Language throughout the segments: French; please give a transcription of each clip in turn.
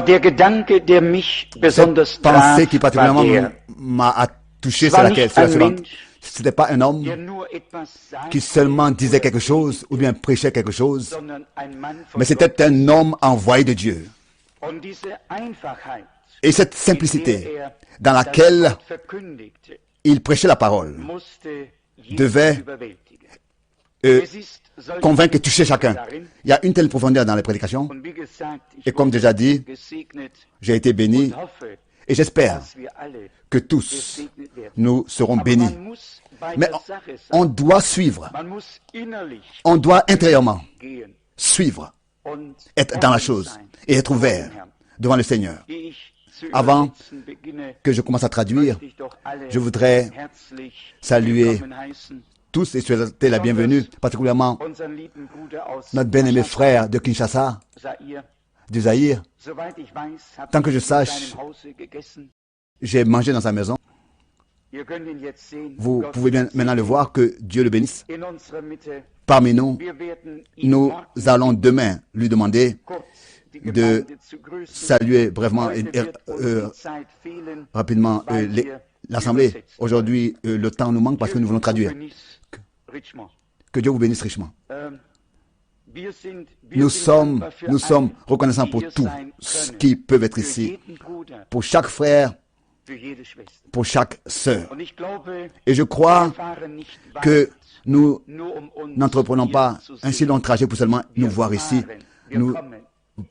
Der Gedanke, der mich besonders Cette pensée traf, qui war particulièrement der, m'a touché, es c'est war laquelle, nicht c'est la ein suivante. Mensch, Ce n'était pas un homme der nur etwas qui sagte seulement disait oder quelque chose ou bien prêchait quelque chose, sondern ein Mann von mais c'était Gott. un homme envoyé de Dieu. Und diese Einfachheit, Et cette in der simplicité dans das laquelle Wort verkündigte, il prêchait la parole musste devait jeden überwältigen. euh, Es ist solch convaincre et eine toucher chacun. darin. Il y a une telle profondeur dans les prédications. Und wie gesagt, ich Et comme wurde déjà dit, gesegnet j'ai été béni und hoffe, et j'espère dass wir alle que tous gesegnet werden. nous serons Aber bénis. man muss bei Mais der Sache on sein. doit suivre, Man muss innerlich on doit intérieurement gehen suivre, und être dans la offen chose sein et être vor dem ouvert Herrn. devant le Seigneur. Ehe ich zu Avant übersetzen beginne, Que je commence à traduire, möchte ich doch alle je voudrais herzlich saluer willkommen heißen. tous et souhaiter la bienvenue, particulièrement Unseren lieben Bruder aus notre bien-aimé Kinshasa, frère de Kinshasa, Zaire. du Zaïre. Soweit ich weiß, hat Tant que je er in sache, seinem Hause gegessen. J'ai mangé dans sa maison. Ihr könnt ihn jetzt sehen. Vous Gott pouvez bien maintenant le voir, que Dieu le bénisse. in unserer Mitte. Parmi nous, Wir werden ihn nous morgen allons demain lui demander kurz die de Gemeinde zu grüßen. saluer brièvement et Heute wird uns die Zeit fehlen, rapidement weil wir l'Assemblée. übersetzen. Aujourd'hui, le temps nous manque parce que nous voulons traduire. Richmond. Que Dieu vous bénisse richement. Wir sind Nous sommes dankbar für alle, reconnaissants die pour hier tous sein können. qui peuvent être Für ici, jeden Bruder, pour chaque frère, für jede Schwester. pour chaque sœur. Und ich glaube, Et je wir crois fahren nicht que weit, nous nur uns n'entreprenons hier pas zu un si sehen. long trajet pour seulement nous Wir voir ici. fahren, wir Nous kommen,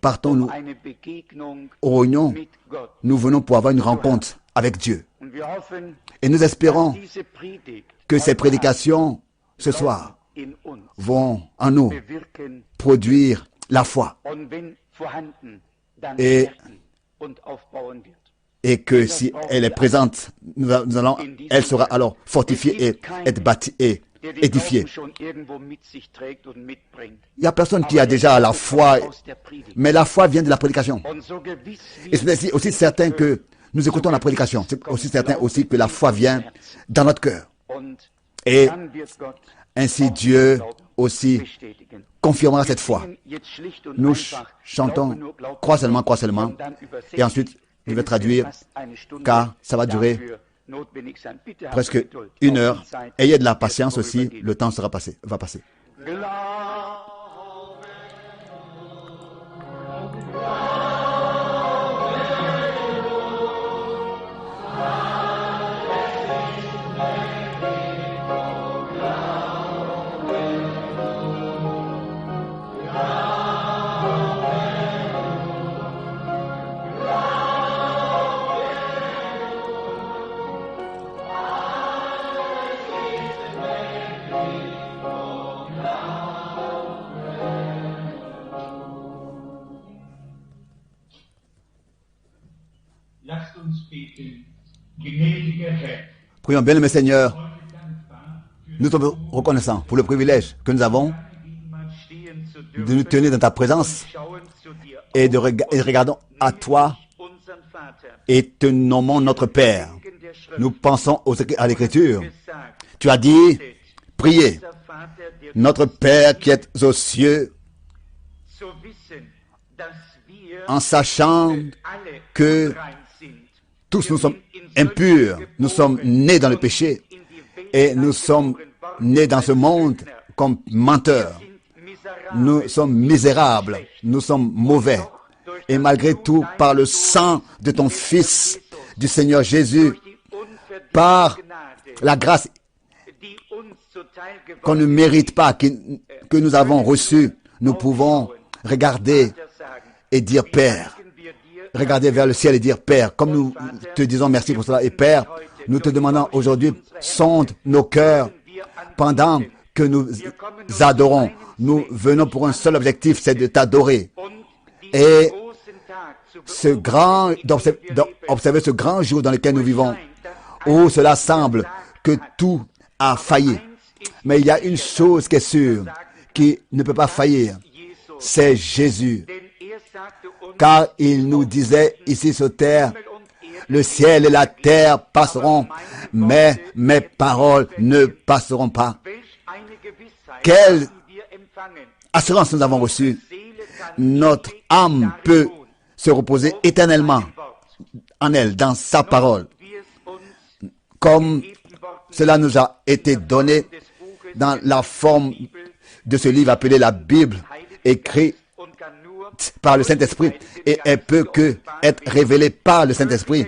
partons, nous eine Begegnung aux réunions, mit Gott. nous venons pour avoir une rencontre avec Dieu. Und wir hoffen, Et nous dass espérons diese Predigt que ces heute prédications ce soir in uns vont en nous bewirken produire la foi. und wenn vorhanden, dann Et- stärken und aufbauen wird. Et que si elle est présente, elle sera alors fortifiée et être bâtie et Der den édifiée. Glauben schon irgendwo mit sich trägt und mitbringt. Il n'y a personne qui a déjà la foi, Aus der Predigt. mais la foi vient de la prédication. Und so gewiss Et c'est aussi certain que nous écoutons la prédication. C'est aussi certain aussi que la foi vient dans notre cœur. und Et dann wird Gott ainsi Dieu aussi bestätigen. confirmera cette foi. Singen jetzt schlicht und Nous einfach, chantons Glaube nur, Glaube crois nur, seulement, und dann übersetzen, et ensuite je denn vais es traduire, wird fast eine Stunde car ça va durer dafür notwendig sein. Bitte habt presque Geduld. une Auch heure. die Zeit Ayez de la wird patience aussi, vorübergehen. le temps va passer. Lasst uns beten, gnädiger Herr. Prions bien, aimé Seigneur. Nous sommes reconnaissants pour le privilège que nous avons Mal stehen zu de dürfen, nous tenir dans ta présence schauen zu dir et et regardons à toi unseren Vater. et te nommons notre Père. In der Schrift Nous pensons à l'Écriture. gesagt, Tu as dit, priez, unser Vater, der notre Père qui est aux cieux, zu wissen, dass wir en sachant alle que unrein sind. tous nous sommes impurs, nous sommes nés dans le péché In die Welt et nous sommes nés dans ce monde comme menteurs. sind miserabel. Nous sommes misérables, nous sommes mauvais. Et malgré tout, par le sang de ton Fils, du Seigneur Jésus, Die unverdiente par Gnade, la grâce die uns zuteil qu'on ne geworden mérite pas, que nous avons reçue, nous pouvons regarder sagen, et dire Père. danken wir dir, Regarder vers le ciel et dire Père, comme nous te disons merci pour cela. Et Père, nous te demandons aujourd'hui, sonde nos cœurs pendant que nous adorons. Nous venons pour un seul objectif, c'est de t'adorer. und Et großen Tag zu ce grand, d'observer ce grand jour dans lequel nous vivons, où cela semble que tout a failli. Mais il y a une chose qui est sûre, qui ne peut pas faillir, c'est Jésus. denn sagte uns, Car il nous disait ici sur terre, le ciel et la terre passeront, mais mes paroles ne passeront pas. welch eine Gewissheit Quelle haben wir empfangen. assurance nous avons reçue. Seele kann Notre âme peut se reposer éternellement en elle, dans sa parole, wie es uns comme gegeben worden cela nous a été donné des Buches dans la forme de ce livre appelé la Bible, écrit und kann nur par le Saint-Esprit, et elle peut que être révélée par le Saint-Esprit,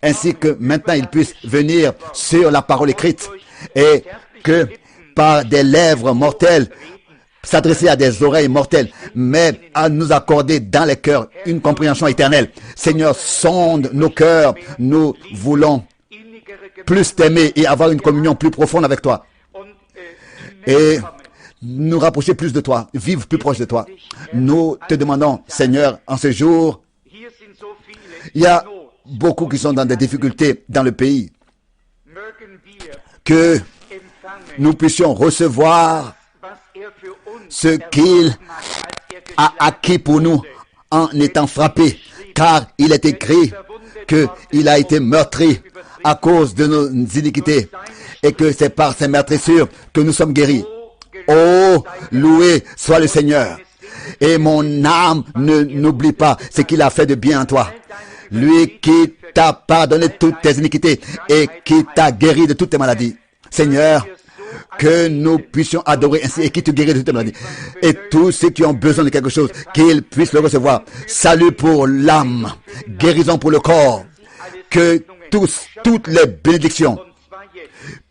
ainsi que maintenant il puisse venir sur la parole écrite, et que par des lèvres mortelles, s'adresser à des oreilles mortelles, mais à nous accorder dans les cœurs une compréhension éternelle. Seigneur, sonde nos cœurs, nous voulons innigere plus t'aimer et avoir une communion plus profonde avec toi, und et nous rapprocher plus de toi, vivre plus proche de toi. Nous te demandons, Seigneur, en ce jour, hier sind so viele il y a beaucoup qui sont dans des difficultés dans le pays, mögen wir que empfangen, nous puissions recevoir was für uns ce qu'il hat, als a acquis pour nous en étant frappé, car il est écrit qu'il a été meurtri à cause de nos iniquités, et que c'est par ses meurtrissures que nous sommes guéris. Oh, loué soit le Seigneur. Et mon âme ne n'oublie pas ce qu'il a fait de bien en toi. Lui qui t'a pardonné toutes tes iniquités et qui t'a guéri de toutes tes maladies. Seigneur, que nous puissions adorer ainsi et qui te guérit de toutes tes maladies. Et tous ceux qui ont besoin de quelque chose, qu'ils puissent le recevoir. Salut pour l'âme, guérison pour le corps. Que toutes les bénédictions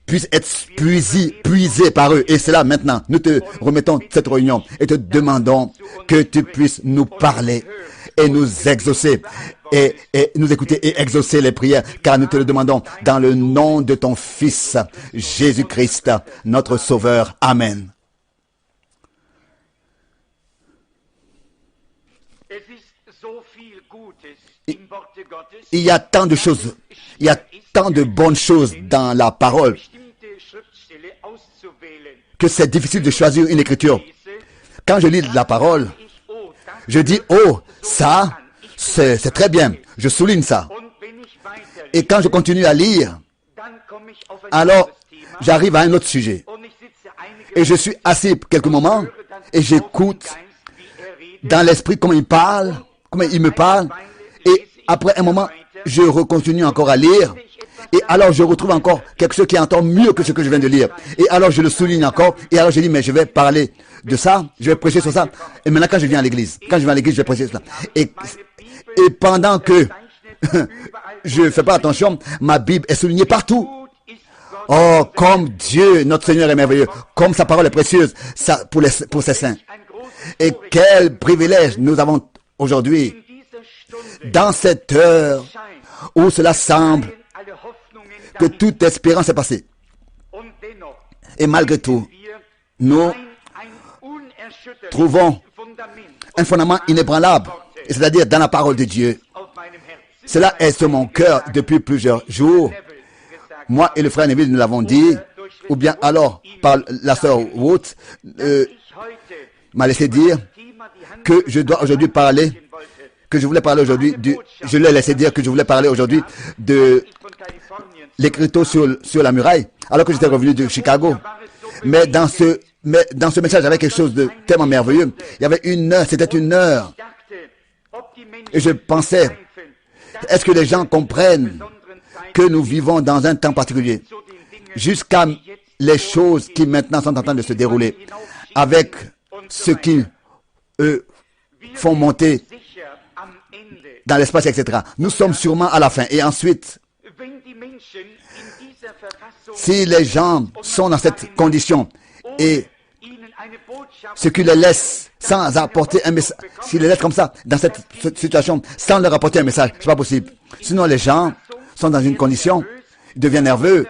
puissent être puisées par eux. Et c'est là maintenant, nous te remettons cette réunion et te demandons que tu puisses nous parler et nous exaucer et nous écouter et exaucer les prières, car nous te le demandons dans le nom de ton Fils, Jésus-Christ, notre Sauveur. Amen. es ist so viel Gutes im Worte Gottes, Il y a tant de choses, il y a tant de bonnes choses dans la parole bestimmte Schriftstelle auszuwählen. que c'est difficile de choisir une écriture. Quand je lis la parole, Ich, oh, das je dis, oh, ça, c'est très bien. Je souligne ça. und wenn ich weiter Et quand je continue à lire, dann komme ich auf ein alors anderes Thema j'arrive à un autre sujet. und ich sitze einige Et je suis assis quelques moments et j'écoute Geist, wie redet, dans l'esprit comment il parle, comment il me parle. Et après un moment, je continue encore à lire. Et alors je retrouve encore quelque chose qui est encore mieux que ce que je viens de lire. Et alors je le souligne encore. Et alors je dis, mais je vais parler de ça, je vais prêcher sur ça. Et maintenant quand je viens à l'église, je vais prêcher sur ça. Et pendant que je ne fais pas attention, ma Bible est soulignée partout. gut ist Gott Oh, comme Dieu, notre Seigneur est merveilleux, comme sa parole est précieuse ça, pour ses saints. ein großes Et quel privilège nous avons aujourd'hui, in dieser Stunde dans cette heure scheint, où cela semble alle Hoffnungen que dahin. toute espérance est passée. Und dennoch Et malgré tout, wir nous ein unerschütterliches trouvons Fundament un fondement inébranlable, c'est-à-dire dans la parole de Dieu. auf meinem Herzen. Cela est sur mon cœur depuis plusieurs jours. Neville gesagt, Moi et le frère Neville nous l'avons dit, ou bien alors par la sœur Wood ich heute m'a laissé dire Thema die Hand que je dois aujourd'hui parler, que je voulais parler aujourd'hui je l'ai laissé dire que je voulais parler aujourd'hui de von Kalifornien. l'écriteau sur la muraille, alors que j'étais revenu de Chicago. Mais dans ce message, il y avait quelque chose de tellement merveilleux. Il y avait une heure, c'était une heure. Ich dachte, ob die Menschen Et je pensais, begreifen, est-ce que les gens comprennent besonderen Zeiten que nous vivons dans un temps particulier, zu den Dingen, jusqu'à les choses qui maintenant sont en train de se dérouler, avec ce qui font monter sicher am Ende. dans l'espace, etc. Nous sommes sûrement à la fin. Et ensuite, Wenn die Menschen in dieser Verfassung si les gens sont dans cette condition et ihnen eine Botschaft ce qui les laisse sans apporter un message, s'ils les laissent comme ça, dans cette situation, sans leur apporter un message, c'est pas possible. Sinon, les gens sont dans une condition, ils deviennent nerveux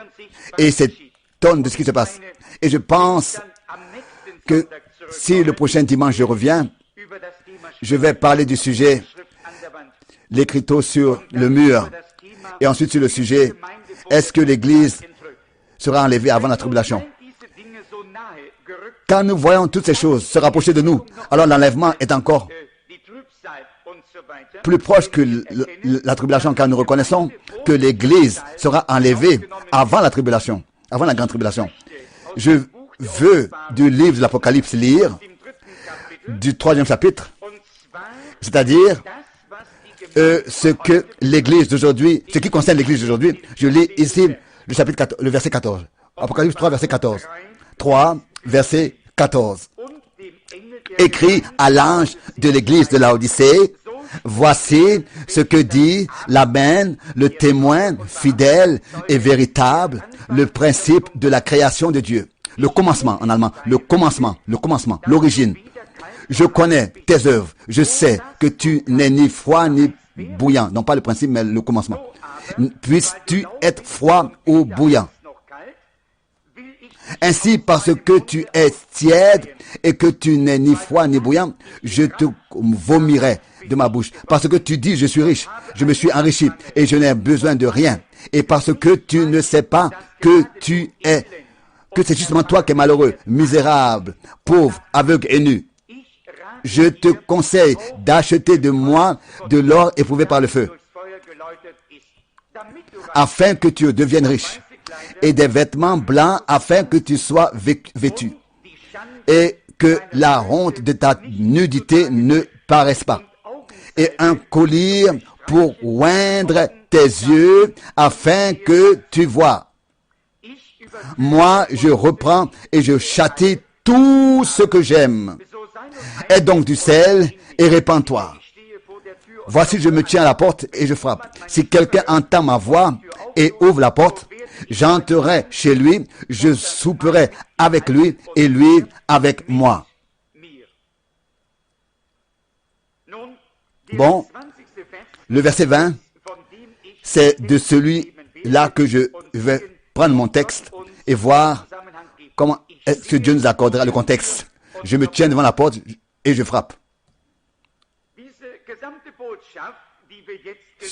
et s'étonnent de ce qui se passe. Et je pense am nächsten que Sonntag zurück si le prochain dimanche je reviens, über das Thema je vais parler du sujet Schrift an der Wand. l'écriteau sur le mur. Das Thema Et ensuite sur le sujet, est-ce que l'Église entrückt. sera enlevée avant la tribulation? Weil diese Dinge so nahe gerückt, Quand nous voyons toutes ces choses se rapprocher de nous, alors l'enlèvement est encore die Trübsal und so weiter, plus proche que la tribulation, car nous reconnaissons que l'Église sera enlevée avant la tribulation, avant la grande tribulation. Je veux du livre de l'Apocalypse lire, im 3. Kapitel, du 3e chapitre, und zwar c'est-à-dire das, was die ce que l'Église d'aujourd'hui, ce qui concerne l'Église d'aujourd'hui, je lis ici le chapitre 14, le verset 14. Apocalypse 3, verset 14. 3, verset 14. Écrit à l'ange de l'Église de Laodicée, voici ce que dit l'Amen, le témoin fidèle et véritable, le principe de la création de Dieu. Le commencement en allemand, le commencement, l'origine. Je connais tes œuvres, je sais que tu n'es ni froid ni bouillant. Non pas le principe, mais le commencement. Puisses-tu être froid ou bouillant? Ainsi, parce que tu es tiède et que tu n'es ni froid ni bouillant, je te vomirai de ma bouche. Parce que tu dis, je suis riche, je me suis enrichi et je n'ai besoin de rien. Et parce que tu ne sais pas que que c'est justement toi qui es malheureux, misérable, pauvre, aveugle et nu. Je te conseille d'acheter de moi de l'or éprouvé par le feu, afin que tu deviennes riche, et des vêtements blancs afin que tu sois vêtu, et que la honte de ta nudité ne paraisse pas, et un collier pour oindre tes yeux afin que tu vois. Moi, je reprends et je châtie tout ce que j'aime. Aie donc du sel et répands-toi. Voici, je me tiens à la porte et je frappe. Si quelqu'un entend ma voix et ouvre la porte, j'entrerai chez lui, je souperai avec lui et lui avec moi. Bon, le verset 20, c'est de celui-là que je vais prendre mon texte et voir comment est-ce que Dieu nous accordera le contexte. Je me tiens devant la porte et je frappe.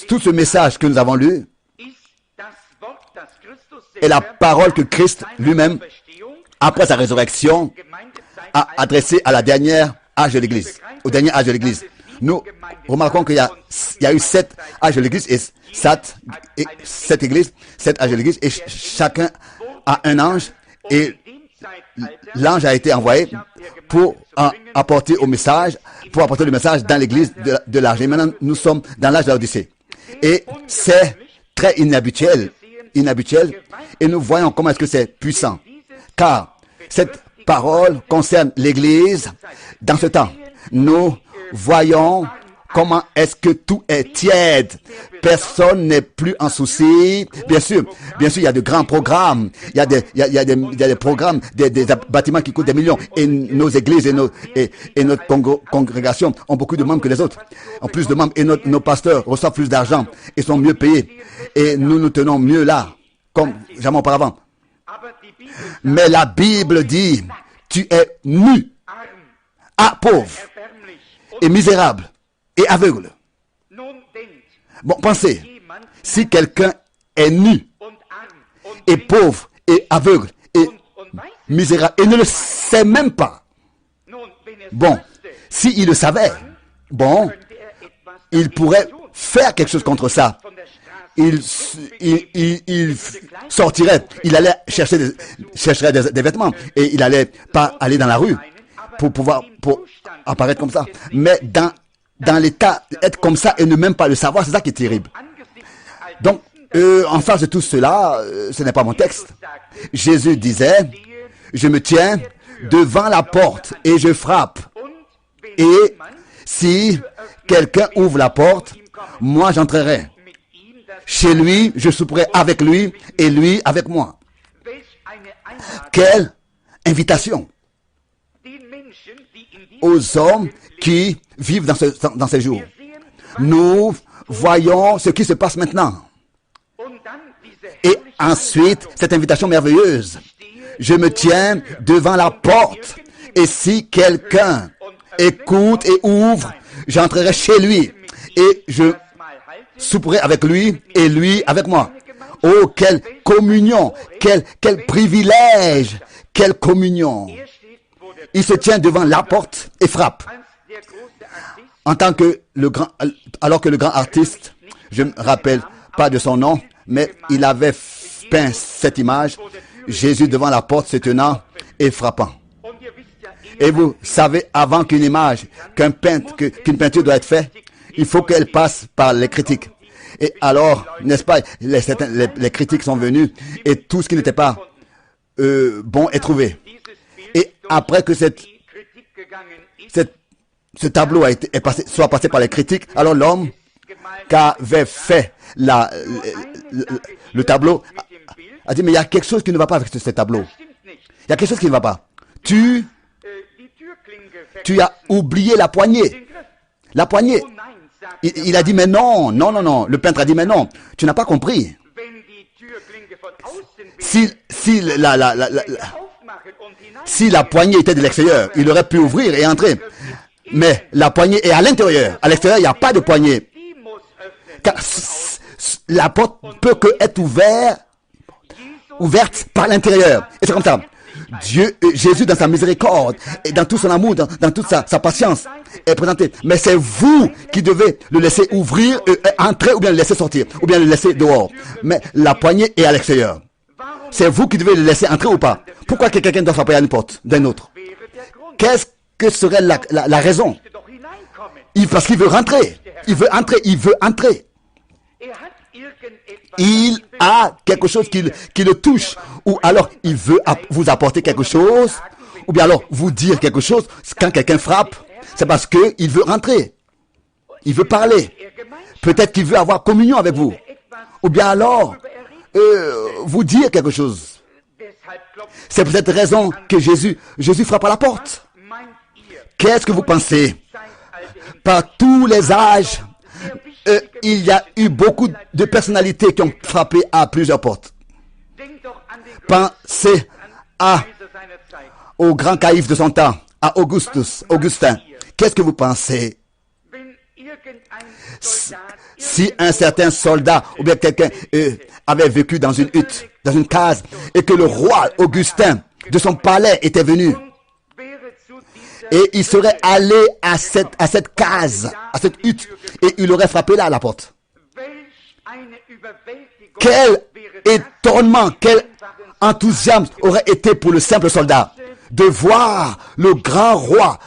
Tout ce message que nous avons lu est la parole que Christ lui-même, après sa résurrection, a adressée à la dernière âge de l'Église, au dernier âge de l'Église. Nous remarquons qu'il y a eu 7 âges de l'Église et 7 églises, 7 âges de l'Église, et chacun a un ange, et l'ange a été envoyé pour apporter le message dans l'église de l'âge. Et maintenant, nous sommes dans l'âge de l'Odyssée. Et c'est très inhabituel, et nous voyons comment est-ce que c'est puissant. Car cette parole concerne l'église dans ce temps. Nous voyons comment est-ce que tout est tiède. Personne n'est plus en souci. Bien sûr, il y a de grands programmes. Il y a des programmes, des bâtiments qui coûtent des millions. Et nos églises et notre congrégation ont beaucoup de membres que les autres. En plus de membres, et nos pasteurs reçoivent plus d'argent et sont mieux payés. Et nous nous tenons mieux là, comme jamais auparavant. Mais la Bible dit, tu es nu, pauvre et misérable et aveugle. Bon, pensez, si quelqu'un est nu et pauvre et aveugle et misérable et ne le sait même pas, bon, s'il le savait, bon, il pourrait faire quelque chose contre ça. Il sortirait, il allait chercherait des vêtements et il allait pas aller dans la rue pour apparaître comme ça. Mais dans l'état, être comme ça et ne même pas le savoir, c'est ça qui est terrible. Donc, en face de tout cela, ce n'est pas mon texte. Jésus disait, je me tiens devant la porte et je frappe. Et si quelqu'un ouvre la porte, moi j'entrerai. Chez lui, je souperai avec lui et lui avec moi. Quelle invitation aux hommes qui vivent dans ces jours. Nous voyons ce qui se passe maintenant. Et ensuite, cette invitation merveilleuse. Je me tiens devant la porte. Et si quelqu'un écoute et ouvre, j'entrerai chez lui. Et je souperai avec lui et lui avec moi. Oh, quelle communion, quel privilège, quelle communion. Il se tient devant la porte et frappe. Alors que le grand artiste, je ne me rappelle pas de son nom, mais il avait peint cette image, Jésus devant la porte se tenant et frappant. Et vous savez, avant qu'une image, qu'une peinture doit être faite, il faut qu'elle passe par les critiques. Et alors, n'est-ce pas, les critiques sont venus et tout ce qui n'était pas bon est trouvé. Et après que ce tableau soit passé par les critiques, alors l'homme qui avait fait le tableau a dit, mais il y a quelque chose qui ne va pas avec ce tableau. Il y a quelque chose qui ne va pas. Tu as oublié la poignée. La poignée. Il a dit, mais non. Le peintre a dit, mais non, tu n'as pas compris. Si la poignée était de l'extérieur, il aurait pu ouvrir et entrer. Mais la poignée est à l'intérieur. À l'extérieur, il n'y a pas de poignée. Car la porte peut que être ouverte par l'intérieur. Et c'est comme ça. Jésus, dans sa miséricorde et dans tout son amour, dans toute sa patience, est présenté. Mais c'est vous qui devez le laisser ouvrir, entrer, ou bien le laisser sortir, ou bien le laisser dehors. Mais la poignée est à l'extérieur. C'est vous qui devez le laisser entrer ou pas. Pourquoi quelqu'un doit frapper à une porte d'un autre? Qu'est-ce que serait la raison? Parce qu'il veut rentrer. Il veut entrer. Il a quelque chose qui le touche. Ou alors, il veut vous apporter quelque chose. Ou bien alors, vous dire quelque chose. Quand quelqu'un frappe, c'est parce qu'il veut rentrer. Il veut parler. Peut-être qu'il veut avoir communion avec vous. Ou bien alors, vous dire quelque chose. C'est pour cette raison que Jésus frappe à la porte. Qu'est-ce que vous pensez? Par tous les âges, il y a eu beaucoup de personnalités qui ont frappé à plusieurs portes. Pensez au grand caïphe de son temps, à Augustin. Qu'est-ce que vous pensez? Si un certain soldat ou bien quelqu'un avait vécu dans une hutte, dans une case, et que le roi Augustin de son palais était venu, et il serait allé à cette case, à cette hutte, et il aurait frappé là à la porte. Quel étonnement, quel enthousiasme aurait été pour le simple soldat de voir le grand roi,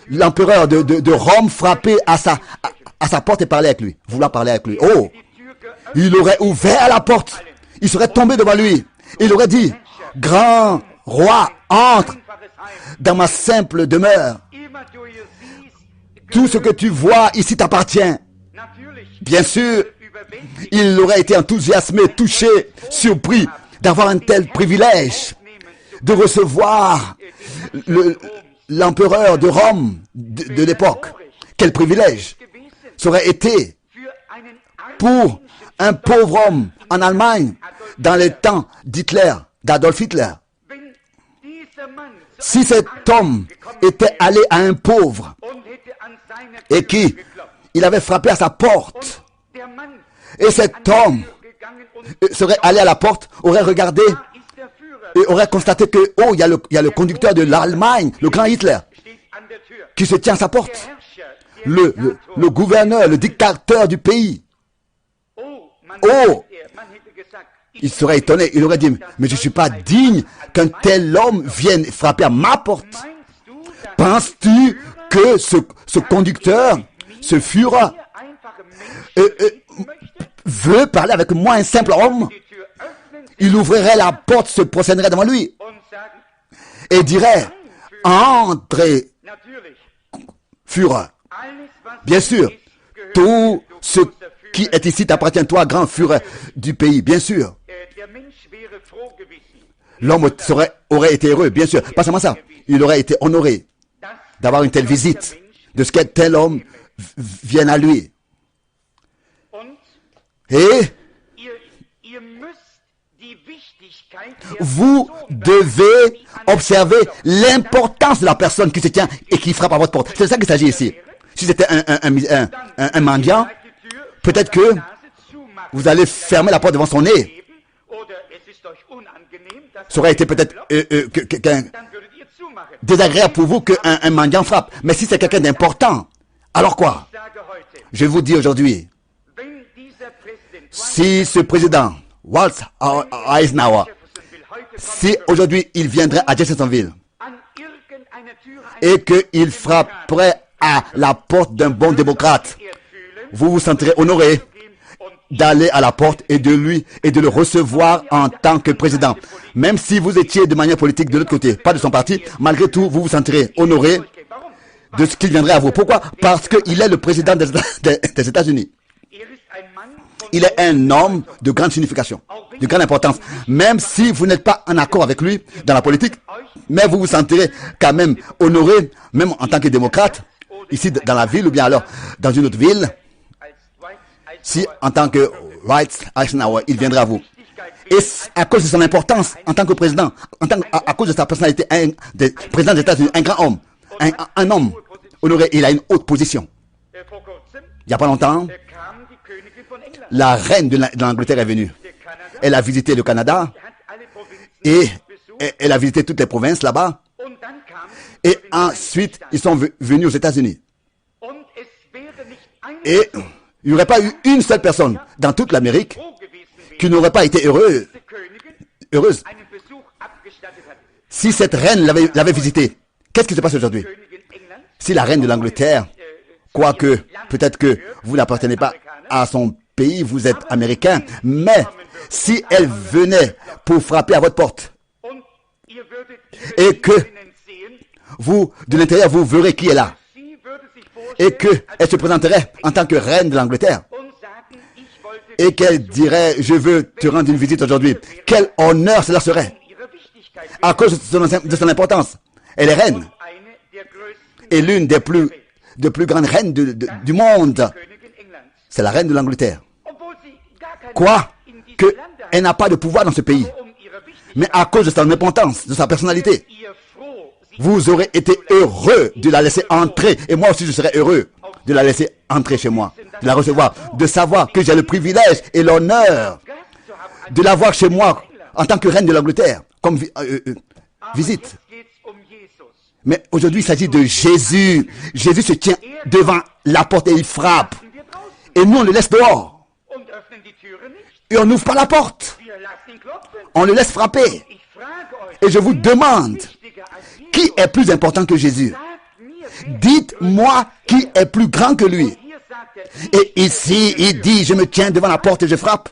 l'empereur de Rome frapper à sa porte et parler avec lui, vouloir parler avec lui. Oh, il aurait ouvert la porte, il serait tombé devant lui, il aurait dit, grand roi, entre dans ma simple demeure. Tout ce que tu vois ici t'appartient. Bien sûr, il aurait été enthousiasmé, touché, surpris d'avoir un tel privilège de recevoir l'empereur de Rome de l'époque. Quel privilège ça aurait été pour un pauvre homme en Allemagne dans les temps d'Adolf Hitler. Si cet homme était allé à un pauvre et il avait frappé à sa porte, et cet homme serait allé à la porte, aurait regardé et aurait constaté que, oh, il y a le conducteur de l'Allemagne, le grand Hitler, qui se tient à sa porte. Le gouverneur, le dictateur du pays. Oh, il serait étonné, il aurait dit, mais je ne suis pas digne qu'un tel homme vienne frapper à ma porte. Penses-tu que ce conducteur, ce Führer, veut parler avec moi, un simple homme? Il ouvrirait la porte, se procéderait devant lui et dirait, entrez, Führer. Bien sûr, tout ce qui est ici t'appartient, toi, grand Führer du pays, bien sûr. L'homme aurait été heureux, bien sûr. Pas seulement ça, il aurait été honoré d'avoir une telle visite, de ce qu'un tel homme vienne à lui. Et vous devez observer l'importance de la personne qui se tient et qui frappe à votre porte. C'est de ça qu'il s'agit ici. Si c'était un mendiant, peut-être que vous allez fermer la porte devant son nez. Ça aurait été peut-être désagréable pour vous qu'un mendiant frappe. Mais si c'est quelqu'un d'important, alors quoi? Je vous dis aujourd'hui, si ce président, Walter Eisenhower, si aujourd'hui il viendrait à Jeffersonville et qu'il frapperait à la porte d'un bon démocrate, vous vous sentirez honoré d'aller à la porte et de le recevoir en tant que président. Même si vous étiez de manière politique de l'autre côté, pas de son parti, malgré tout, vous vous sentirez honoré de ce qu'il viendrait à vous. Pourquoi? Parce qu'il est le président des États-Unis. Il est un homme de grande signification, de grande importance. Même si vous n'êtes pas en accord avec lui dans la politique, mais vous vous sentirez quand même honoré, même en tant que démocrate, ici dans la ville ou bien alors dans une autre ville, si en tant que Dwight Eisenhower, il viendrait à vous. Et à cause de son importance en tant que président, à cause de sa personnalité, des présidents des États-Unis, un grand homme, un homme honoré, il a une haute position. Il n'y a pas longtemps, la reine de l'Angleterre est venue. Elle a visité le Canada et elle a visité toutes les provinces là-bas. Et ensuite, ils sont venus aux États-Unis. Et il n'y aurait pas eu une seule personne dans toute l'Amérique qui n'aurait pas été heureuse si cette reine l'avait visité. Qu'est-ce qui se passe aujourd'hui? Si la reine de l'Angleterre, quoique peut-être que vous n'appartenez pas à son pays, vous êtes américain, mais si elle venait pour frapper à votre porte et que vous, de l'intérieur, vous verrez qui est là et qu'elle se présenterait en tant que reine de l'Angleterre et qu'elle dirait « Je veux te rendre une visite aujourd'hui », quel honneur cela serait à cause de son importance. Elle est reine et l'une des plus grandes reines du monde. C'est la reine de l'Angleterre. Quoi? Elle n'a pas de pouvoir dans ce pays. Mais à cause de son importance, de sa personnalité, vous aurez été heureux de la laisser entrer. Et moi aussi, je serais heureux de la laisser entrer chez moi, de la recevoir, de savoir que j'ai le privilège et l'honneur de la voir chez moi en tant que reine de l'Angleterre, comme visite. Mais aujourd'hui, il s'agit de Jésus. Jésus se tient devant la porte et il frappe. Et nous, on le laisse dehors. Et on n'ouvre pas la porte. On le laisse frapper. Et je vous demande, qui est plus important que Jésus? Dites-moi qui est plus grand que lui. Et ici, il dit, je me tiens devant la porte et je frappe.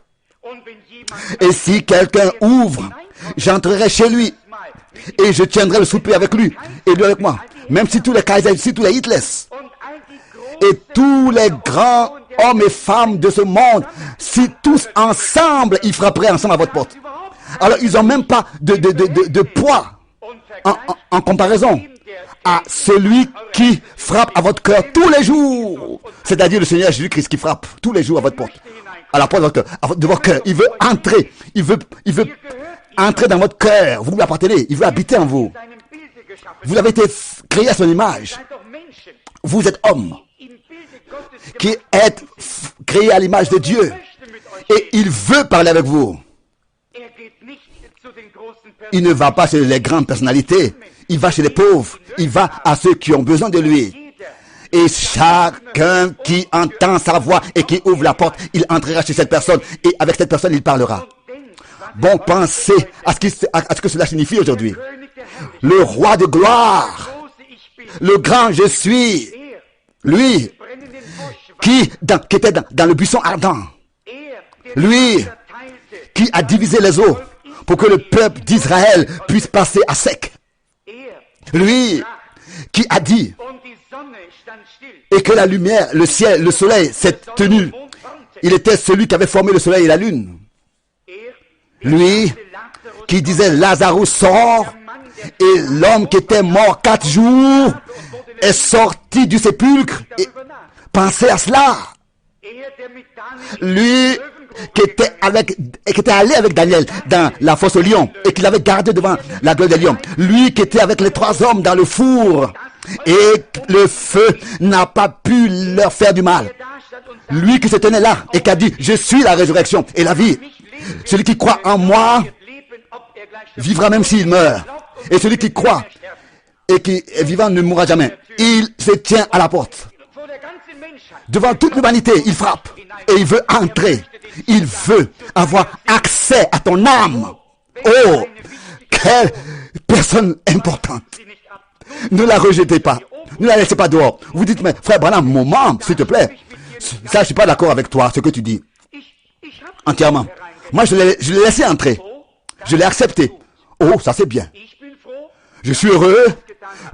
Et si quelqu'un ouvre, j'entrerai chez lui. Et je tiendrai le souper avec lui. Et lui avec moi. Même si tous les Kaiser, si tous les Hitlers, et tous les grands hommes et femmes de ce monde, si tous ensemble, ils frapperaient ensemble à votre porte. Alors, ils n'ont même pas de poids en comparaison à celui qui frappe à votre cœur tous les jours. C'est-à-dire le Seigneur Jésus-Christ qui frappe tous les jours à votre porte. À la porte de votre cœur. Il veut entrer. Il veut entrer dans votre cœur. Vous lui appartenez. Il veut habiter en vous. Vous avez été créé à son image. Vous êtes homme qui êtes créé à l'image de Dieu. Et il veut parler avec vous. Il ne va pas chez les grandes personnalités. Il va chez les pauvres. Il va à ceux qui ont besoin de lui. Et chacun qui entend sa voix et qui ouvre la porte, il entrera chez cette personne. Et avec cette personne, il parlera. Bon, pensez à ce que cela signifie aujourd'hui. Le roi de gloire, le grand je suis, lui qui était dans le buisson ardent, lui qui a divisé les eaux pour que le peuple d'Israël puisse passer à sec, lui qui a dit et que la lumière, le ciel, le soleil s'est tenu. Il était celui qui avait formé le soleil et la lune. Lui qui disait Lazarus sort, et l'homme qui était mort 4 jours est sorti du sépulcre. Et pensez à cela. Lui qui était allé avec Daniel dans la fosse aux lions et qui l'avait gardé devant la gueule des lions. Lui qui était avec les 3 hommes dans le four et le feu n'a pas pu leur faire du mal. Lui qui se tenait là et qui a dit je suis la résurrection et la vie. Celui qui croit en moi vivra même s'il meurt. Et celui qui croit et qui est vivant ne mourra jamais. Il se tient à la porte. Devant toute l'humanité, il frappe. Et il veut entrer. Il veut avoir accès à ton âme. Oh, quelle personne importante. Ne la rejetez pas. Ne la laissez pas dehors. Vous dites, mais frère Branham, moment, s'il te plaît. Ça, je suis pas d'accord avec toi, ce que tu dis. Ich habe Entièrement. Moi, je l'ai laissé entrer. Je l'ai accepté. Oh, ça c'est bien. Ich bin froh, Je suis heureux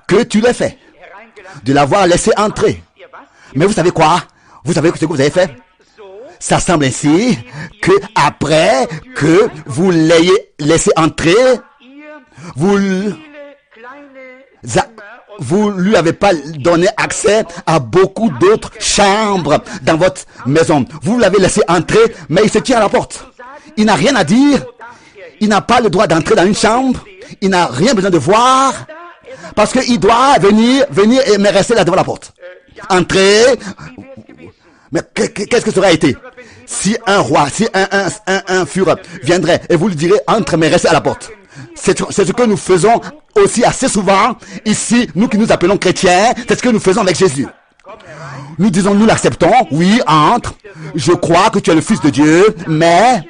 que tu l'aies fait. hereingelassen. De l'avoir laissé entrer. Ihr was? Mais vous savez quoi? Vous savez ce que vous avez fait? So, Ça semble ainsi que après que vous l'ayez laissé entrer, ihr vous, viele kleine Zimmer und vous lui avez pas donné accès à beaucoup d'autres chambres dans votre maison. Vous l'avez laissé entrer, mais il se tient à la porte. Il n'a rien à dire. Il n'a pas le droit d'entrer dans une chambre. Il n'a rien besoin de voir. Parce qu'il doit venir et me rester là devant la porte. Entrer. Mais qu'est-ce que ça aurait été si un roi, si un Führer viendrait et vous lui direz entre mais restez à la porte. C'est ce que nous faisons aussi assez souvent ici, nous qui nous appelons chrétiens, c'est ce que nous faisons avec Jésus. Nous disons, nous l'acceptons, oui, entre, je crois que tu es le Fils de Dieu, mais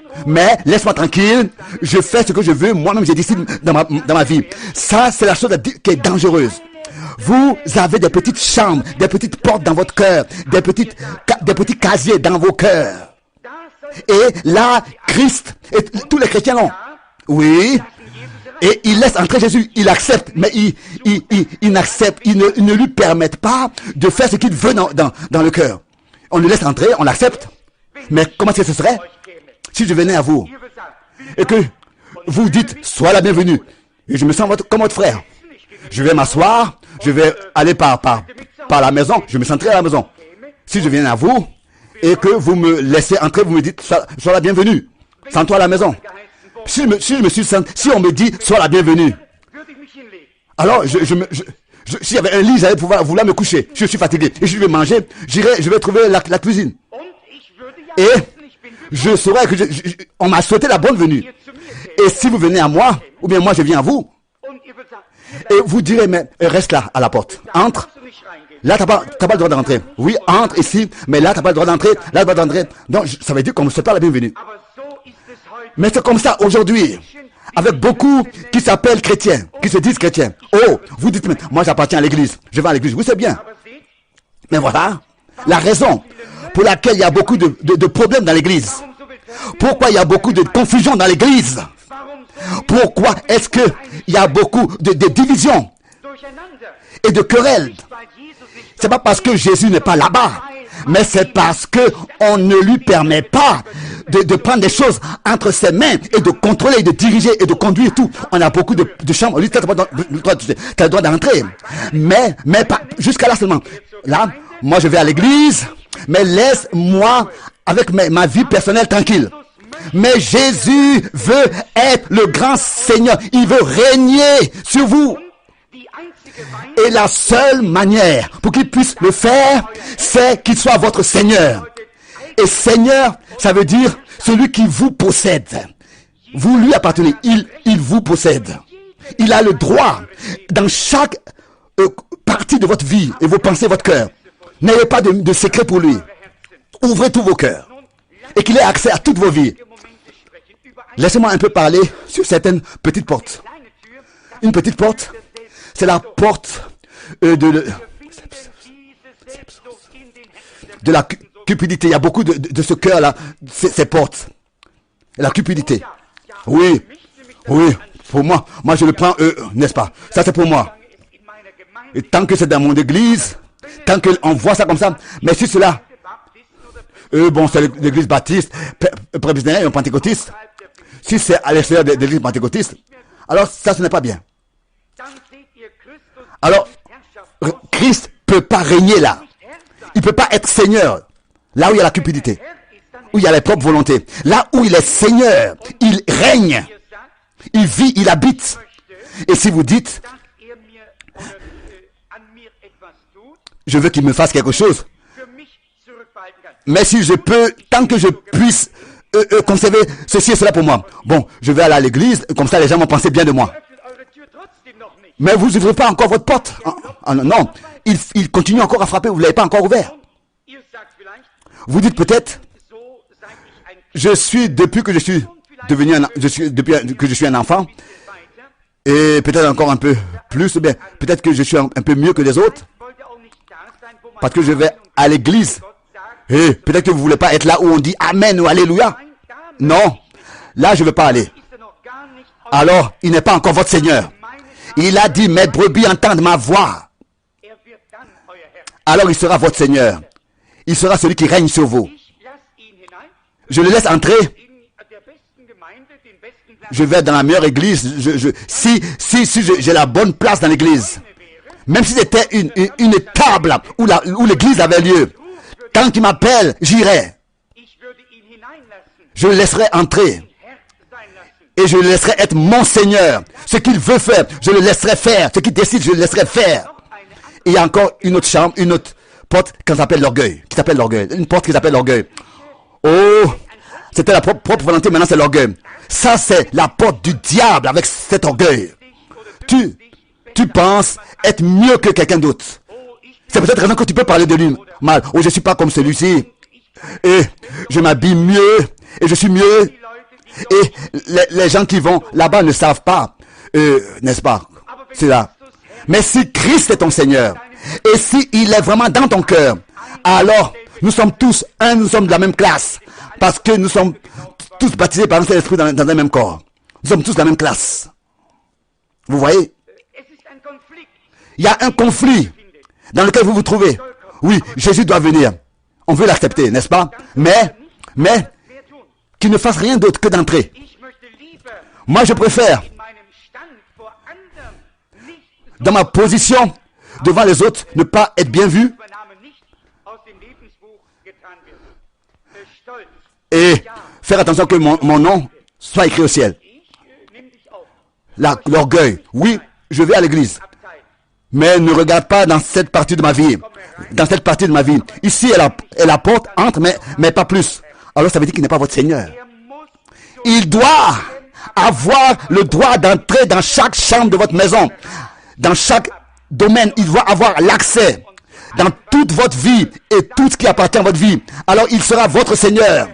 laisse-moi tranquille, je fais ce que je veux, moi-même j'ai décidé dans ma vie. Ça, c'est la chose qui est dangereuse. Vous avez des petites chambres, des petites portes dans votre cœur, des petits casiers dans vos cœurs. Et là, Christ, et tous les chrétiens l'ont. Oui. Et il laisse entrer Jésus, il accepte, mais il n'accepte, il ne lui permettent pas de faire ce qu'il veut dans le cœur. On le laisse entrer, on l'accepte. Mais comment est-ce que ce serait si je venais à vous et que vous dites, sois la bienvenue, et je me sens comme votre frère. Je vais m'asseoir, je vais aller par la maison, je me sentirai à la maison. Si je viens à vous et que vous me laissez entrer, vous me dites, sois la bienvenue, sens-toi à la maison. Si on me dit, sois la bienvenue, würde ich mich hinlegen. alors s'il y avait un lit, j'allais vouloir me coucher. Je suis fatigué. Et je vais manger, je vais trouver la cuisine. Und ich würde ja Et wissen, ich bin je saurais que on m'a souhaité la bonne venue. hier zu mir käme. Et si vous venez à moi, ou bien moi je viens à vous, Und ihr würdet sagen, hier et vous direz, mais reste là, à la porte. Entre. darfst du nicht reingehen. Là, t'as pas le droit d'entrer. Oui, entre ici, mais là, t'as pas le droit d'entrer. Là, t'as pas le droit d'entrer. Donc, ça veut dire qu'on ne souhaite pas la bienvenue. Aber so ist es heute. Mais c'est comme ça aujourd'hui, avec beaucoup qui s'appellent chrétiens, qui se disent chrétiens. Oh, vous dites, mais moi j'appartiens à l'église, je vais à l'église. Oui, c'est bien. Aber seht, Mais voilà la raison pour laquelle il y a beaucoup de problèmes dans l'église. warum so viel Pourquoi il y a beaucoup de confusion dans l'église? warum so Pourquoi est-ce qu'il y a beaucoup de divisions durcheinander? et de querelles? Weil Jesus nicht C'est pas parce que Jésus n'est pas là-bas, mais c'est parce que on ne lui permet pas de prendre des choses entre ses mains et de contrôler, et de diriger et de conduire tout. On a beaucoup de chambres. Lui, tu as le droit d'entrer. Mais pas jusqu'à là seulement. Là, moi je vais à l'église, mais laisse-moi avec ma vie personnelle tranquille. Mais Jésus veut être le grand Seigneur. Il veut régner sur vous. die einzige Weise Et la seule manière pour qu'il puisse le faire, c'est qu'il soit votre Seigneur. Et Seigneur, ça veut dire celui qui vous possède. Vous lui appartenez, il vous possède. Il a le droit dans chaque partie de votre vie et vos pensées, votre cœur. N'ayez pas de secret pour lui. Ouvrez tous vos cœurs et qu'il ait accès à toutes vos vies. Momente sprechen über eine Laissez-moi un peu parler sur certaines petites portes. kleine Tür. Une petite porte, c'est la porte de la cupidité. Il y a beaucoup de ce cœur-là, ces portes. La cupidité. Oui, oui, pour moi je le prends, n'est-ce pas? Ça c'est pour moi. In meiner Gemeinde Et tant que c'est dans mon église, tant qu'on voit ça comme ça, mais si cela, Baptisten oder bon, c'est l'église baptiste, presbytérienne ou pentecôtiste, si c'est à l'extérieur de l'église pentecôtiste, alors ça ce n'est pas bien. dann seht ihr Christus Alors, Herrschaft Christ peut pas régner là. Il peut pas être Seigneur. Là où il y a la cupidité, où il y a les propres volontés. Là où il est Seigneur, il règne. ihr sagt, Il vit, il habite. Et si vous dites, dass mir oder an mir etwas tut, je veux qu'il me fasse quelque chose, für mich zurückbehalten kann. mais si je peux, tant que je puisse conserver ceci et cela pour moi. Bon, je vais aller à l'église, comme ça les gens vont penser bien de moi. Öffnet eure Tür trotzdem noch nicht. Mais vous n'ouvrez pas encore votre porte. Non, il continue encore à frapper, vous ne l'avez pas encore ouvert. Ihr sagt vielleicht, Vous dites peut-être, so seit ich ein je suis depuis que je suis devenu depuis que je suis un enfant, weiter, et peut-être encore un peu plus, ou bien peut-être que je suis un peu mieux que les autres, wollte auch nicht da sein, wo man parce que je vais à l'église. Gott sagt, Et peut-être que vous ne voulez pas être là où on dit Amen ou Alléluia. Non, là je ne veux pas aller. Alors, il n'est pas encore votre Seigneur. Il a dit, mes brebis entendent ma voix. Alors il sera votre Seigneur. Il sera celui qui règne sur vous. Je le laisse entrer. Je vais dans la meilleure église. Si j'ai la bonne place dans l'église, même si c'était une table où l'église avait lieu, quand il m'appelle, j'irai. Je le laisserai entrer. Et je le laisserai être mon Seigneur. Ce qu'il veut faire, je le laisserai faire. Ce qu'il décide, je le laisserai faire. Et il y a encore une autre chambre, une autre porte qui s'appelle l'orgueil. Une porte qui s'appelle l'orgueil. Oh, c'était la propre volonté, maintenant c'est l'orgueil. Ça, c'est la porte du diable avec cet orgueil. Tu penses être mieux que quelqu'un d'autre. C'est pour cette raison que tu peux parler de lui mal. Oh, je ne suis pas comme celui-ci. Et je m'habille mieux. Et je suis mieux. Et les gens qui vont là-bas ne savent pas. N'est-ce pas? C'est là. Mais si Christ est ton Seigneur, et si il est vraiment dans ton cœur, alors nous sommes tous un, nous sommes de la même classe. Parce que nous sommes tous baptisés par un seul esprit dans un même corps. Nous sommes tous de la même classe. Vous voyez? Il y a un conflit dans lequel vous vous trouvez. Oui, Jésus doit venir. On veut l'accepter, n'est-ce pas? Mais, qu'il ne fasse rien d'autre que d'entrer. Moi, je préfère, dans ma position devant les autres, ne pas être bien vu et faire attention que mon nom soit écrit au ciel. L'orgueil. Oui, je vais à l'église. Mais ne regarde pas dans cette partie de ma vie. Dans cette partie de ma vie. Ici est la porte, entre, mais pas plus. Alors ça veut dire qu'il n'est pas votre Seigneur. Il doit avoir le droit d'entrer dans chaque chambre de votre maison. Dans chaque domaine, il doit avoir l'accès. Dans toute votre vie et tout ce qui appartient à votre vie. Alors il sera votre Seigneur.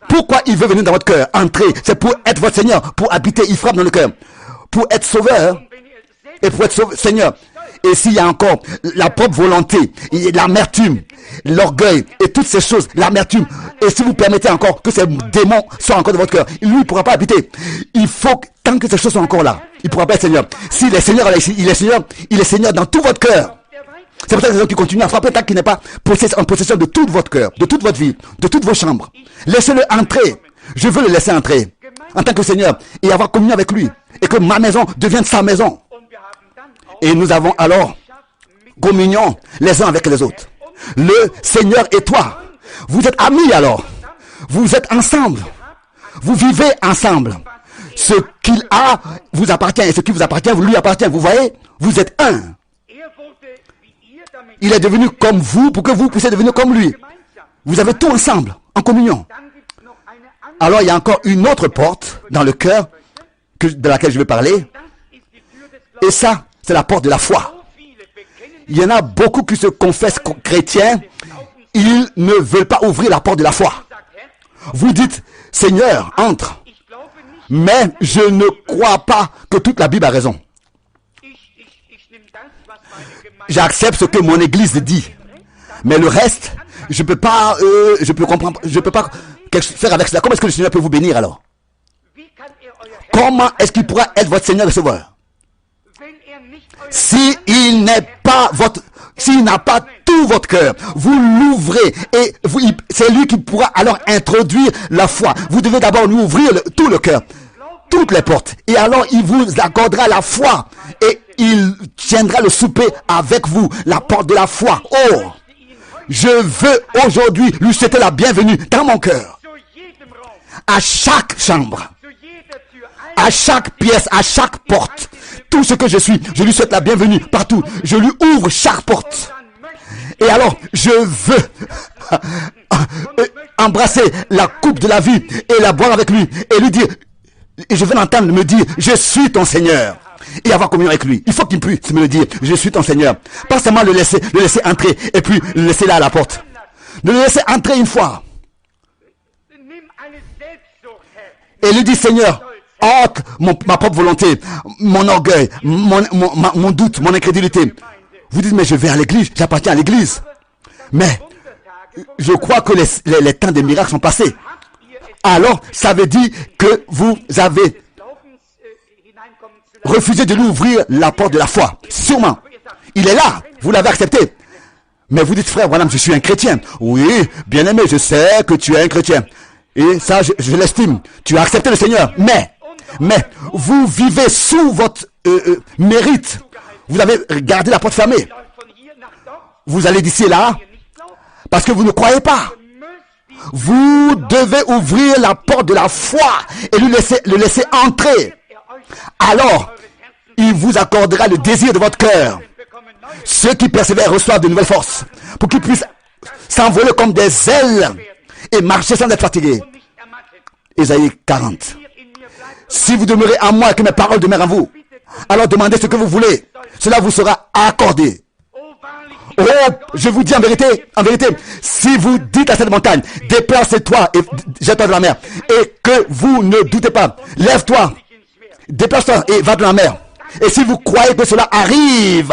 Pourquoi il veut venir dans votre cœur? Entrer, c'est pour être votre Seigneur, pour habiter, il frappe dans le cœur. Pour être sauveur et pour être Seigneur. Et s'il y a encore la propre volonté, l'amertume, l'orgueil et toutes ces choses, l'amertume, et si vous permettez encore que ces démons soient encore dans votre cœur, lui, il ne pourra pas habiter. Il faut que, tant que ces choses sont encore là, il ne pourra pas être Seigneur. S'il est Seigneur, il est Seigneur dans tout votre cœur. C'est pour ça qu'il continue à frapper tant qu'il n'est pas en possession de tout votre cœur, de toute votre vie, de toutes vos chambres. Laissez-le entrer. Je veux le laisser entrer en tant que Seigneur et avoir communion avec lui. Et que ma maison devienne sa maison. Et nous avons alors communion les uns avec les autres. Le Seigneur et toi. Vous êtes amis alors. Vous êtes ensemble. Vous vivez ensemble. Ce qu'il a vous appartient et ce qui vous appartient vous lui appartient. Vous voyez? Vous êtes un. Il est devenu comme vous pour que vous puissiez devenir comme lui. Vous avez tout ensemble, en communion. Alors il y a encore une autre porte dans le cœur de laquelle je vais parler. Et ça, c'est la porte de la foi. Il y en a beaucoup qui se confessent chrétiens. Ils ne veulent pas ouvrir la porte de la foi. Vous dites, Seigneur, entre. Mais je ne crois pas que toute la Bible a raison. J'accepte ce que mon église dit. Mais le reste, je peux pas faire avec cela. Comment est-ce que le Seigneur peut vous bénir alors? Comment est-ce qu'il pourra être votre Seigneur et Sauveur? S'il n'a pas tout votre cœur, vous l'ouvrez et c'est lui qui pourra alors introduire la foi. Vous devez d'abord lui ouvrir tout le cœur, toutes les portes. Et alors il vous accordera la foi et il tiendra le souper avec vous, la porte de la foi. Oh, je veux aujourd'hui lui souhaiter la bienvenue dans mon cœur. À chaque chambre, à chaque pièce, à chaque porte, tout ce que je suis, je lui souhaite la bienvenue partout. Je lui ouvre chaque porte. Et alors, je veux embrasser la coupe de la vie et la boire avec lui et lui dire, et je veux l'entendre me dire, je suis ton Seigneur. Et avoir communion avec lui. Il faut qu'il puisse me le dire, je suis ton Seigneur. Pas seulement le laisser entrer et puis le laisser là à la porte. De le laisser entrer une fois. Et lui dit, Seigneur, ôte ma propre volonté, mon orgueil, mon doute, mon incrédulité. Vous dites, mais je vais à l'église, j'appartiens à l'église. Mais je crois que les temps des miracles sont passés. Alors, ça veut dire que vous avez refusé de nous ouvrir la porte de la foi. Sûrement. Il est là. Vous l'avez accepté. Mais vous dites, frère, voilà, je suis un chrétien. Oui, bien aimé, je sais que tu es un chrétien. Et ça, je l'estime. Tu as accepté le Seigneur. Mais, vous vivez sous votre mérite. Vous avez gardé la porte fermée. Vous allez d'ici et là parce que vous ne croyez pas. Vous devez ouvrir la porte de la foi et le laisser entrer. Alors, il vous accordera le désir de votre cœur. Ceux qui persévèrent reçoivent de nouvelles forces pour qu'ils puissent s'envoler comme des ailes et marcher sans être fatigués. Ésaïe 40. Si vous demeurez en moi et que mes paroles demeurent en vous, alors demandez ce que vous voulez. Cela vous sera accordé. Oh, je vous dis en vérité, si vous dites à cette montagne, déplace-toi et jette-toi dans la mer, et que vous ne doutez pas, lève-toi, déplace-toi et va dans la mer. Et si vous croyez que cela arrive,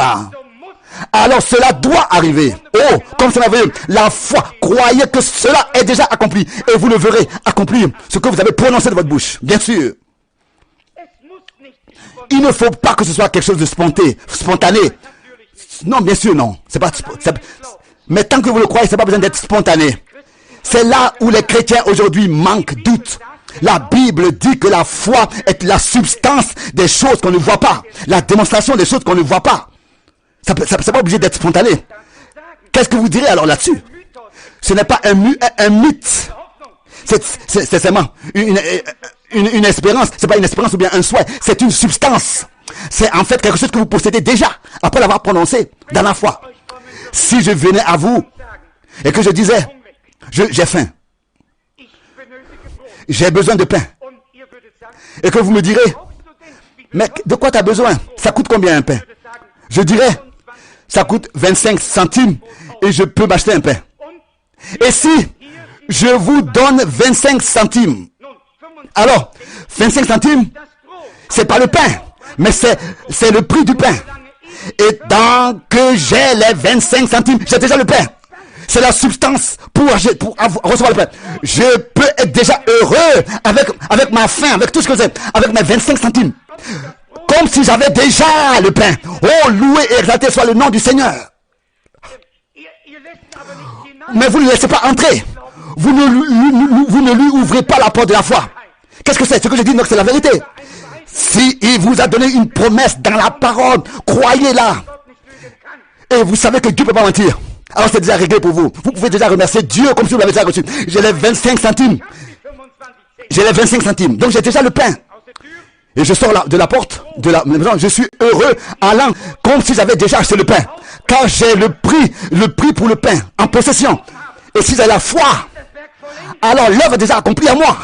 alors cela doit arriver. Oh, comme c'est merveilleux. La foi, croyez que cela est déjà accompli, et vous le verrez accomplir ce que vous avez prononcé de votre bouche. Bien sûr. Il ne faut pas que ce soit quelque chose de spontané. Non, bien sûr, non. Mais tant que vous le croyez, c'est pas besoin d'être spontané. C'est là où les chrétiens aujourd'hui manquent doute. La Bible dit que la foi est la substance des choses qu'on ne voit pas. La démonstration des choses qu'on ne voit pas. C'est pas obligé d'être spontané. Qu'est-ce que vous direz alors là-dessus? Ce n'est pas un mythe. C'est seulement une espérance. C'est pas une espérance ou bien un souhait. C'est une substance. C'est en fait quelque chose que vous possédez déjà après l'avoir prononcé dans la foi. Si je venais à vous et que je disais, j'ai faim, j'ai besoin de pain, et que vous me direz, mais de quoi tu as besoin? Ça coûte combien un pain? Je dirais, ça coûte 25 centimes et je peux m'acheter un pain. Et si je vous donne 25 centimes, alors 25 centimes, c'est pas le pain, mais c'est le prix du pain. Et tant que j'ai les 25 centimes, j'ai déjà le pain. C'est la substance pour recevoir le pain. Je peux être déjà heureux avec ma faim, avec tout ce que j'ai, avec mes 25 centimes. Comme si j'avais déjà le pain. Oh, loué et exalté soit le nom du Seigneur. Mais vous ne le laissez pas entrer. Vous ne lui ouvrez pas la porte de la foi. Qu'est-ce que c'est? Ce que je dis, donc, c'est la vérité. Si il vous a donné une promesse dans la parole, croyez-la. Et vous savez que Dieu ne peut pas mentir. Alors c'est déjà réglé pour vous. Vous pouvez déjà remercier Dieu comme si vous l'avez déjà reçu. J'ai les 25 centimes. J'ai les 25 centimes. Donc j'ai déjà le pain. Et je sors de la porte de la maison. Je suis heureux allant comme si j'avais déjà acheté le pain. Car j'ai le prix pour le pain en possession. Et si j'ai la foi, alors l'œuvre est déjà accomplie à moi.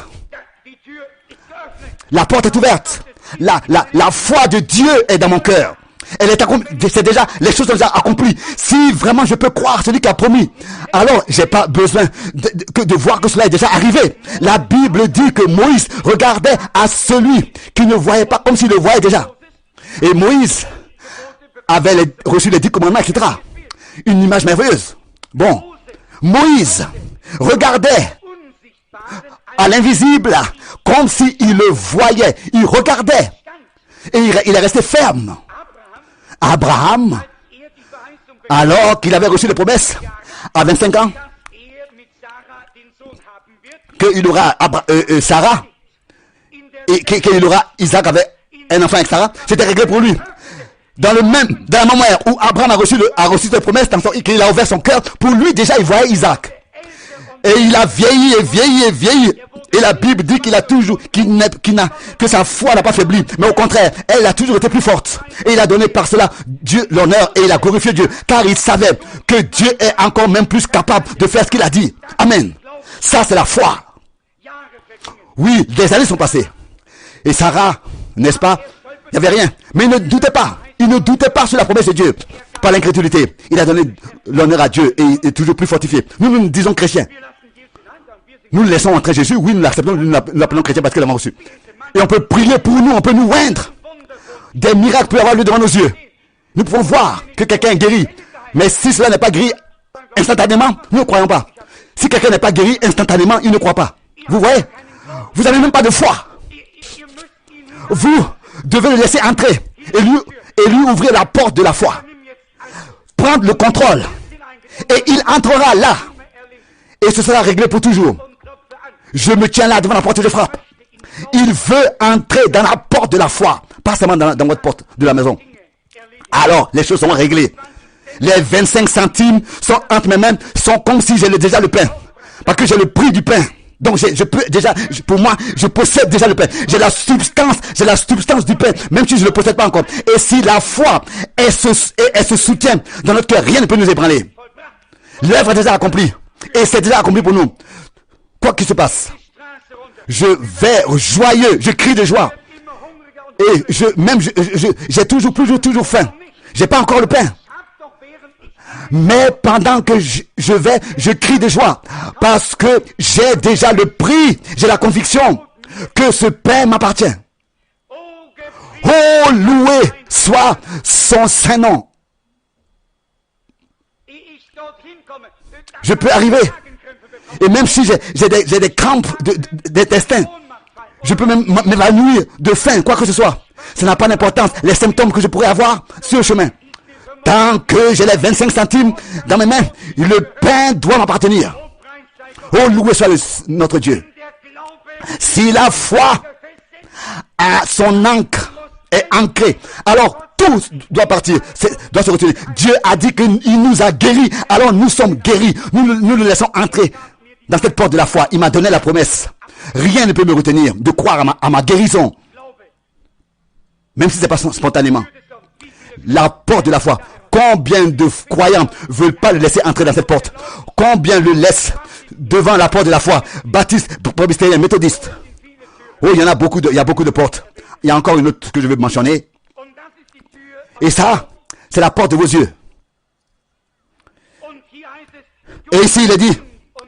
La porte est ouverte. La foi de Dieu est dans mon cœur. Elle est accomplie. C'est déjà, les choses sont déjà accomplies. Si vraiment je peux croire celui qui a promis, alors j'ai pas besoin de voir que cela est déjà arrivé. La Bible dit que Moïse regardait à celui qui ne voyait pas comme s'il le voyait déjà. Et Moïse avait reçu les 10 commandements, etc. Une image merveilleuse. Bon, Moïse regardait à l'invisible comme s'il le voyait. Il regardait. Et il est resté ferme. Abraham, alors qu'il avait reçu les promesses à 25 ans, qu'il aura Sarah, et qu'il aura Isaac avec un enfant avec Sarah, c'était réglé pour lui. Dans la même manière où Abraham a reçu les promesses, qu'il a ouvert son cœur, pour lui déjà il voyait Isaac. Et il a vieilli et vieilli et vieilli. Et la Bible dit qu'il a toujours, que sa foi n'a pas faibli. Mais au contraire, elle a toujours été plus forte. Et il a donné par cela Dieu l'honneur et il a glorifié Dieu. Car il savait que Dieu est encore même plus capable de faire ce qu'il a dit. Amen. Ça, c'est la foi. Oui, des années sont passées. Et Sarah, n'est-ce pas? Il n'y avait rien. Mais il ne doutait pas. Il ne doutait pas sur la promesse de Dieu. Par l'incrédulité. Il a donné l'honneur à Dieu et il est toujours plus fortifié. Nous disons chrétiens. Nous le laissons entrer Jésus, oui, nous l'acceptons, nous l'appelons chrétien parce qu'il l'a reçu. Et on peut prier pour nous, on peut nous oindre. Des miracles peuvent avoir lieu devant nos yeux. Nous pouvons voir que quelqu'un est guéri. Mais si cela n'est pas guéri instantanément, nous ne croyons pas. Si quelqu'un n'est pas guéri, instantanément, il ne croit pas. Vous voyez? Vous n'avez même pas de foi. Vous devez le laisser entrer et lui ouvrir la porte de la foi. Prendre le contrôle. Et il entrera là. Et ce sera réglé pour toujours. Je me tiens là devant la porte et je frappe. Il veut entrer dans la porte de la foi. Pas seulement dans votre porte de la maison. Alors, les choses seront réglées. Les 25 centimes sont entre mes mains, sont comme si j'ai déjà le pain. Parce que j'ai le prix du pain. Donc je peux déjà, pour moi, je possède déjà le pain. J'ai la substance du pain, même si je ne le possède pas encore. Et si la foi, elle se soutient dans notre cœur, rien ne peut nous ébranler. L'œuvre est déjà accomplie. Et c'est déjà accompli pour nous. Quoi qu'il se passe, je vais joyeux, je crie de joie. Et j'ai toujours faim. J'ai pas encore le pain. Mais pendant que je vais, je crie de joie. Parce que j'ai déjà le prix. J'ai la conviction que ce pain m'appartient. Oh, loué soit son saint nom. Je peux arriver. Et même si j'ai des crampes d'intestin, je peux même m'évanouir de faim, quoi que ce soit. Ça n'a pas d'importance. Les symptômes que je pourrais avoir sur le chemin. Tant que j'ai les 25 centimes dans mes mains, le pain doit m'appartenir. Oh, loué soit notre Dieu. Si la foi a son encre est ancrée, alors tout doit partir, doit se retirer. Dieu a dit qu'il nous a guéris, alors nous sommes guéris. Nous le laissons entrer dans cette porte de la foi. Il m'a donné la promesse. Rien ne peut me retenir de croire à ma guérison. Même si ce n'est pas spontanément. La porte de la foi. Combien de croyants ne veulent pas le laisser entrer dans cette porte? Combien le laissent devant la porte de la foi? Baptiste, presbytérien, méthodiste. Oh, il y a beaucoup de portes. Il y a encore une autre que je veux mentionner. Et ça, c'est la porte de vos yeux. Et ici, il est dit,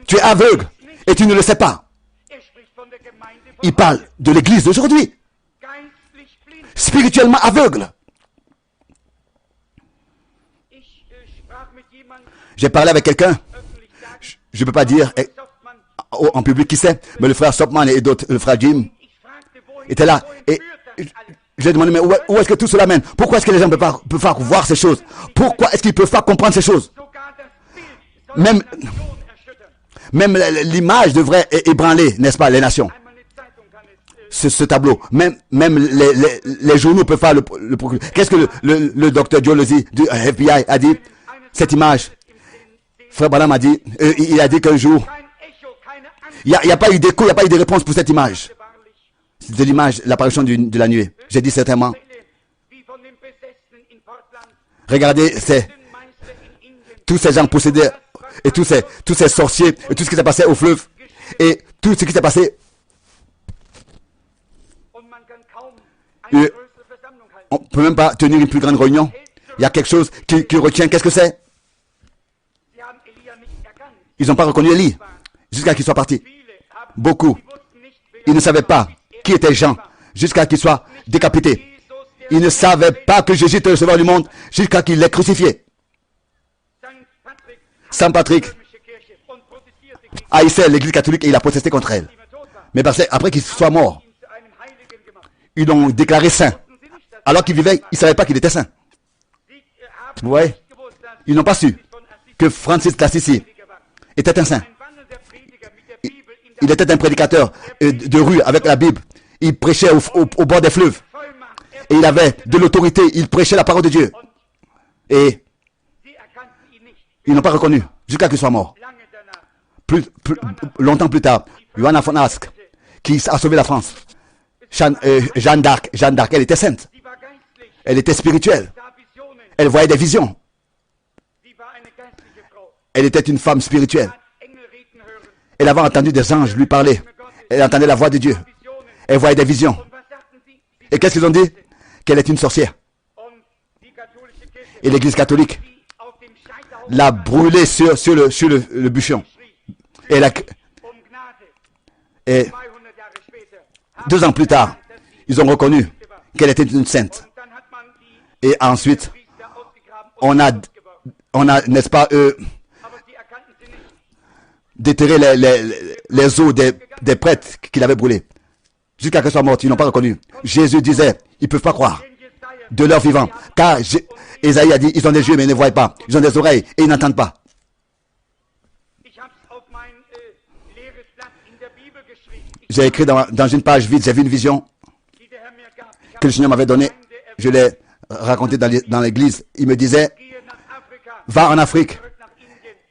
tu es aveugle et tu ne le sais pas. Il parle de l'église d'aujourd'hui. Spirituellement aveugle. J'ai parlé avec quelqu'un, je ne peux pas dire en public qui c'est, mais le frère Sopman et d'autres, le frère Jim, étaient là. Et je lui ai demandé, mais où est-ce que tout cela mène? Pourquoi est-ce que les gens ne peuvent pas voir ces choses? Pourquoi est-ce qu'ils ne peuvent pas comprendre ces choses? Même l'image devrait ébranler, n'est-ce pas, les nations. Ce tableau. Même les journaux ne peuvent pas le procurer. Qu'est-ce que le docteur Joe Lozzi du FBI a dit? Cette image. Frère Branham a dit, il a dit qu'un jour, il n'y a pas eu d'écho, il n'y a pas eu de réponse pour cette image. C'est l'image, l'apparition de la nuée. J'ai dit certainement. Regardez, tous ces gens possédés, et tous ces sorciers, et tout ce qui s'est passé au fleuve, et tout ce qui s'est passé. On ne peut même pas tenir une plus grande réunion. Il y a quelque chose qui retient. Qu'est-ce que c'est? Ils n'ont pas reconnu Élie jusqu'à qu'il soit parti. Beaucoup. Ils ne savaient pas qui était Jean jusqu'à qu'il soit décapité. Ils ne savaient pas que Jésus était le sauveur du monde jusqu'à qu'il l'ait crucifié. Saint Patrick haïssait l'église catholique et il a protesté contre elle. Mais après qu'il soit mort, ils l'ont déclaré saint. Alors qu'il vivait, ils ne savaient pas qu'il était saint. Vous voyez? Ils n'ont pas su que Francis d'Assisi était un saint. Il était un prédicateur de rue avec la Bible. Il prêchait au bord des fleuves. Et il avait de l'autorité. Il prêchait la parole de Dieu. Et ils n'ont pas reconnu jusqu'à qu'il soit mort. Longtemps plus tard, Johanna von Ask, qui a sauvé la France. Jeanne d'Arc, elle était sainte. Elle était spirituelle. Elle voyait des visions. Elle était une femme spirituelle. Elle avait entendu des anges lui parler. Elle entendait la voix de Dieu. Elle voyait des visions. Et qu'est-ce qu'ils ont dit? Qu'elle est une sorcière. Et l'église catholique l'a brûlée sur le bûcheron. Et 2 ans plus tard, ils ont reconnu qu'elle était une sainte. Et ensuite, on a, n'est-ce pas, déterrer les os des prêtres qu'il avait brûlés. Jusqu'à ce qu'ils soient morts, ils n'ont pas reconnu. Jésus disait, ils ne peuvent pas croire de leur vivant. Car Ésaïe a dit, ils ont des yeux mais ils ne voient pas. Ils ont des oreilles et ils n'entendent pas. J'ai écrit dans une page vide, j'ai vu une vision que le Seigneur m'avait donnée. Je l'ai raconté dans l'église. Il me disait, va en Afrique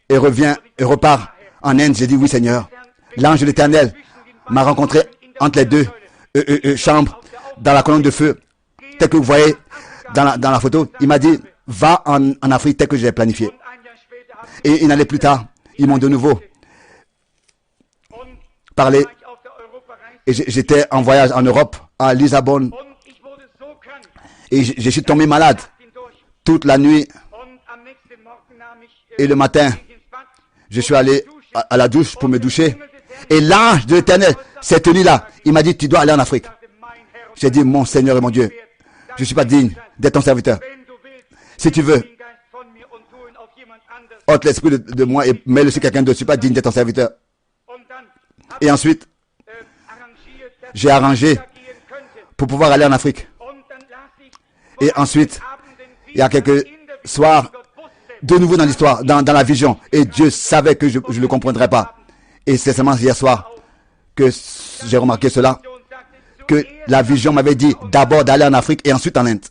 et reviens et repars en Inde. J'ai dit oui Seigneur. L'ange de l'Éternel m'a rencontré entre les deux chambres dans la colonne de feu. Tel que vous voyez dans la photo, il m'a dit va en Afrique tel que j'ai planifié. Et une année plus tard, ils m'ont de nouveau parlé. Et j'étais en voyage en Europe, à Lisbonne. Et je suis tombé malade toute la nuit. Et le matin, je suis allé à la douche pour me doucher. Et l'ange de l'Éternel s'est tenu là. Il m'a dit, tu dois aller en Afrique. J'ai dit, mon Seigneur et mon Dieu, je ne suis pas digne d'être ton serviteur. Si tu veux, ôte l'esprit de moi et mets-le sur quelqu'un d'autre. Je ne suis pas digne d'être ton serviteur. Et ensuite, j'ai arrangé pour pouvoir aller en Afrique. Et ensuite, il y a quelques soirs, de nouveau dans l'histoire, dans la vision. Et Dieu savait que je ne le comprendrais pas. Et c'est seulement hier soir que j'ai remarqué cela, que la vision m'avait dit d'abord d'aller en Afrique et ensuite en Inde.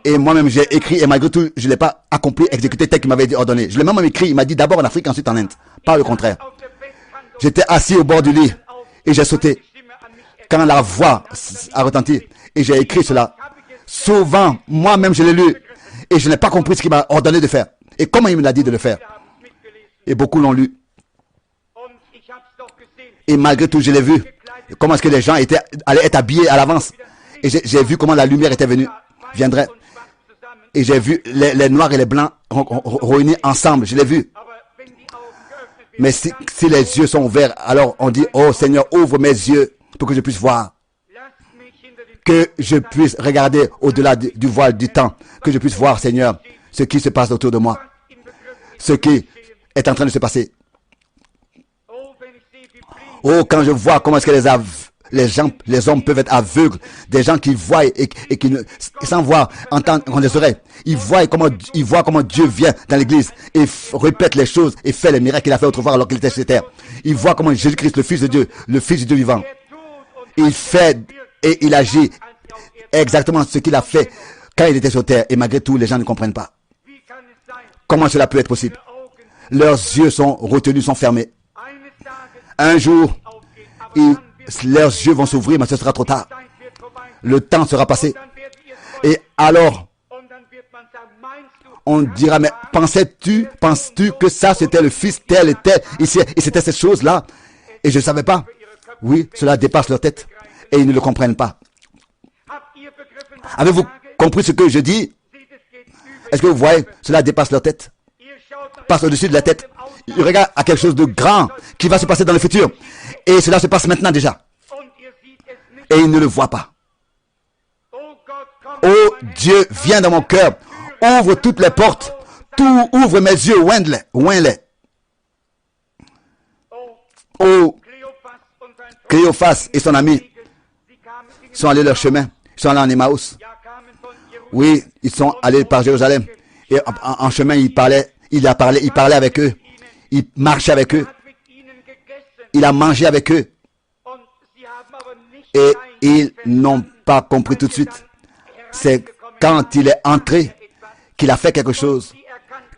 Et moi-même j'ai écrit et malgré tout, je ne l'ai pas accompli, exécuté tel qu'il m'avait dit ordonné. Je l'ai même écrit, il m'a dit d'abord en Afrique et ensuite en Inde. Pas le contraire. J'étais assis au bord du lit et j'ai sauté quand la voix a retenti et j'ai écrit cela. Souvent, moi-même je l'ai lu et je n'ai pas compris ce qu'il m'a ordonné de faire et comment il me l'a dit de le faire. Et beaucoup l'ont lu. Et malgré tout, je l'ai vu. Comment est-ce que les gens allaient être habillés à l'avance. Et j'ai vu comment la lumière viendrait. Et j'ai vu les noirs et les blancs réunis ensemble. Je l'ai vu. Mais si les yeux sont ouverts, alors on dit, oh Seigneur, ouvre mes yeux pour que je puisse voir. Que je puisse regarder au-delà du voile du temps. Que je puisse voir, Seigneur, ce qui se passe autour de moi. Ce qui est en train de se passer. Oh, quand je vois comment est-ce que les hommes peuvent être aveugles, des gens qui voient et qui sans voir, entendent ont des oreilles. Ils voient comment Dieu vient dans l'église et répète les choses et fait les miracles qu'il a fait autrefois alors qu'il était sur terre. Ils voient comment Jésus-Christ, le Fils de Dieu, le Fils du Dieu vivant, il fait et il agit exactement ce qu'il a fait quand il était sur terre et malgré tout, les gens ne comprennent pas. Comment cela peut être possible? Leurs yeux sont retenus, sont fermés. Un jour, leurs yeux vont s'ouvrir, mais ce sera trop tard. Le temps sera passé. Et alors, on dira, mais penses-tu que ça c'était le fils tel et tel, ici, et c'était cette chose-là? Et je ne savais pas. Oui, cela dépasse leur tête. Et ils ne le comprennent pas. Avez-vous compris ce que je dis? Est-ce que vous voyez? Cela dépasse leur tête. Passe au-dessus de la tête. Ils regardent à quelque chose de grand qui va se passer dans le futur. Et cela se passe maintenant déjà. Et ils ne le voient pas. Oh Dieu, viens dans mon cœur. Ouvre toutes les portes. Tout ouvre mes yeux. Oins-les. Oh, Cléophas et son ami sont allés leur chemin. Ils sont allés en Emmaüs. Oui, ils sont allés par Jérusalem. Et en chemin, il parlait avec eux. Il marchait avec eux. Il a mangé avec eux. Et ils n'ont pas compris tout de suite. C'est quand il est entré qu'il a fait quelque chose,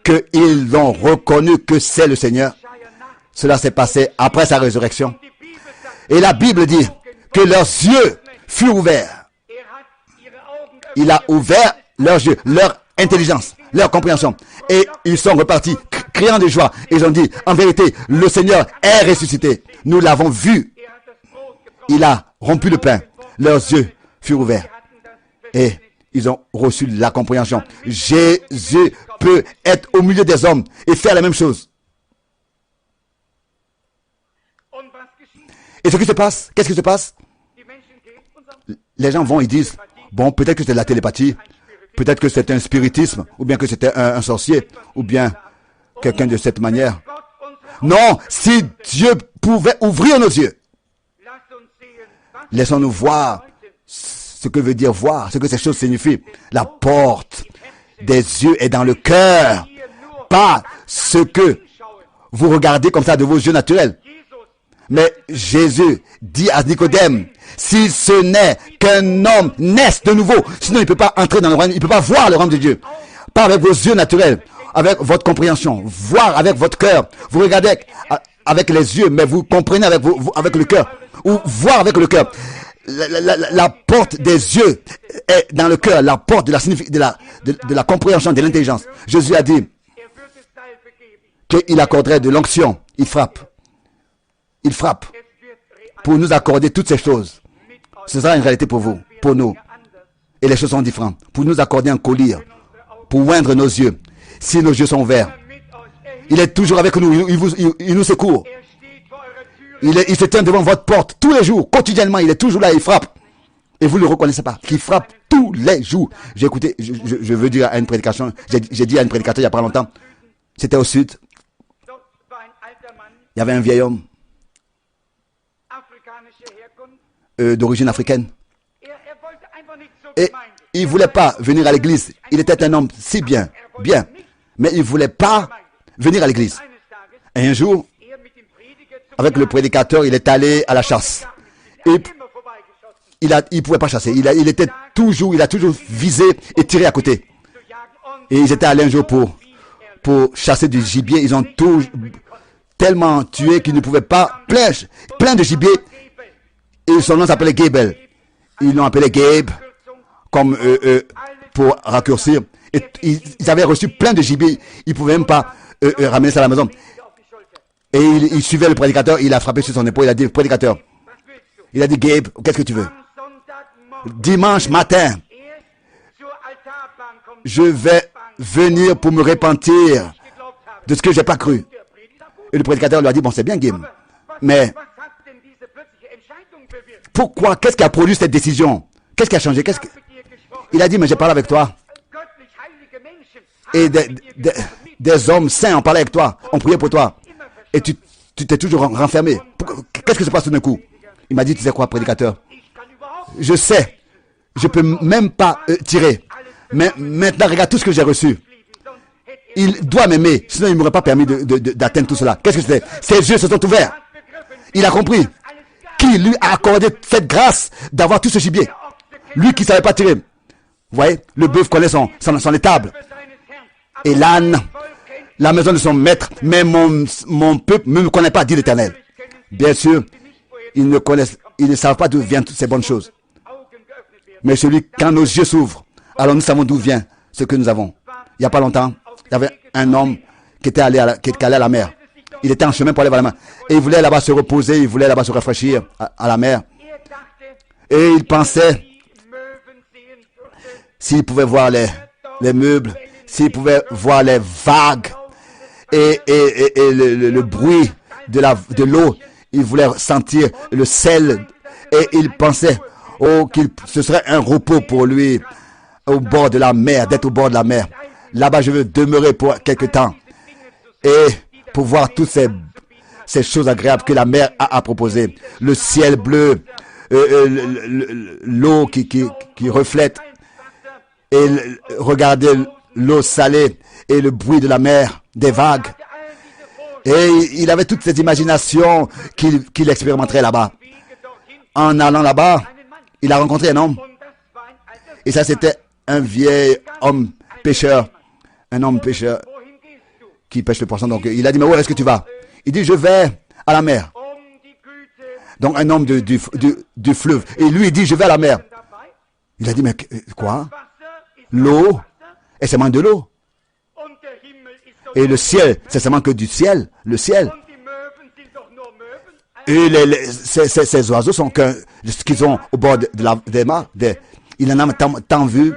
qu'ils ont reconnu que c'est le Seigneur. Cela s'est passé après sa résurrection. Et la Bible dit que leurs yeux furent ouverts. Il a ouvert leurs yeux, leur intelligence, leur compréhension. Et ils sont repartis, criant de joie. Ils ont dit, en vérité, le Seigneur est ressuscité. Nous l'avons vu. Il a rompu le pain. Leurs yeux furent ouverts. Et ils ont reçu la compréhension. Jésus peut être au milieu des hommes et faire la même chose. Et ce qui se passe, qu'est-ce qui se passe? Les gens vont, ils disent, bon, peut-être que c'est de la télépathie, peut-être que c'est un spiritisme, ou bien que c'était un sorcier, ou bien quelqu'un de cette manière. Non, si Dieu pouvait ouvrir nos yeux, laissons-nous voir ce que veut dire voir, ce que ces choses signifient. La porte des yeux est dans le cœur, pas ce que vous regardez comme ça de vos yeux naturels. Mais Jésus dit à Nicodème, si ce n'est qu'un homme naisse de nouveau, sinon il ne peut pas entrer dans le royaume, il ne peut pas voir le royaume de Dieu. Pas avec vos yeux naturels, avec votre compréhension, voir avec votre cœur. Vous regardez avec les yeux, mais vous comprenez avec le cœur, ou voir avec le cœur. La porte des yeux est dans le cœur, la porte de la compréhension, de l'intelligence. Jésus a dit qu'il accorderait de l'onction. Il frappe. Il frappe pour nous accorder toutes ces choses. Ce sera une réalité pour vous, pour nous. Et les choses sont différentes. Pour nous accorder un collier, pour oindre nos yeux. Si nos yeux sont ouverts, il est toujours avec nous. Il nous secourt. Il se tient devant votre porte tous les jours, quotidiennement. Il est toujours là, il frappe. Et vous ne le reconnaissez pas. Il frappe tous les jours. J'ai écouté, je veux dire à une prédication, j'ai dit à une prédicateur il n'y a pas longtemps, c'était au sud. Il y avait un vieil homme d'origine africaine. Et il ne voulait pas venir à l'église. Il était un homme si bien, mais il ne voulait pas venir à l'église. Et un jour, avec le prédicateur, il est allé à la chasse. Et il ne pouvait pas chasser. Il a toujours visé et tiré à côté. Et ils étaient allés un jour pour chasser du gibier. Ils ont tellement tué qu'ils ne pouvaient pas, plein de gibier. Et son nom s'appelait Gable. Ils l'ont appelé Gabe, comme pour raccourcir. Et ils avaient reçu plein de gibier. Ils ne pouvaient même pas ramener ça à la maison. Et il suivait le prédicateur. Il a frappé sur son épaule. Il a dit, prédicateur, il a dit, Gabe, qu'est-ce que tu veux? Dimanche matin, je vais venir pour me repentir de ce que j'ai pas cru. Et le prédicateur lui a dit, bon, c'est bien, Gabe, mais pourquoi? Qu'est-ce qui a produit cette décision? Qu'est-ce qui a changé? Il a dit, mais j'ai parlé avec toi. Et des hommes saints ont parlé avec toi, ont prié pour toi. Et tu t'es toujours renfermé. Qu'est-ce qui se passe tout d'un coup? Il m'a dit, tu sais quoi, prédicateur? Je sais, je peux même pas tirer. Mais maintenant, regarde tout ce que j'ai reçu. Il doit m'aimer, sinon il ne m'aurait pas permis d'atteindre tout cela. Qu'est-ce que c'était? Ses yeux se sont ouverts. Il a compris. Qui lui a accordé cette grâce d'avoir tout ce gibier? Lui qui ne savait pas tirer. Vous voyez, le bœuf connaît son étable. Et l'âne, la maison de son maître. Mais mon peuple ne me connaît pas, dit l'Éternel. Bien sûr, ils ne savent pas d'où viennent toutes ces bonnes choses. Mais quand nos yeux s'ouvrent, alors nous savons d'où vient ce que nous avons. Il n'y a pas longtemps, il y avait un homme qui était allé à la mer. Il était en chemin pour aller vers la mer. Et il voulait là-bas se reposer, il voulait là-bas se rafraîchir à la mer. Et il pensait, s'il pouvait voir les meubles, s'il pouvait voir les vagues et le bruit de l'eau, il voulait sentir le sel. Et il pensait, ce serait un repos pour lui au bord de la mer, d'être au bord de la mer. Là-bas, je veux demeurer pour quelque temps. Et pour voir toutes ces choses agréables que la mer a à proposer. Le ciel bleu, l'eau qui reflète, et regarder l'eau salée et le bruit de la mer, des vagues. Et il avait toute cette imagination qu'il expérimenterait là-bas. En allant là-bas, il a rencontré un homme. Et ça, c'était un vieil homme pêcheur. Un homme pêcheur qui pêche le poisson. Donc, il a dit, mais où est-ce que tu vas? Il dit, je vais à la mer. Donc, un homme du fleuve. Et lui, il dit, je vais à la mer. Il a dit, mais quoi? L'eau, et c'est seulement de l'eau. Et le ciel, c'est seulement que du ciel. Le ciel. Et ces oiseaux sont ce qu'ils ont au bord des mers. Il en a tant vu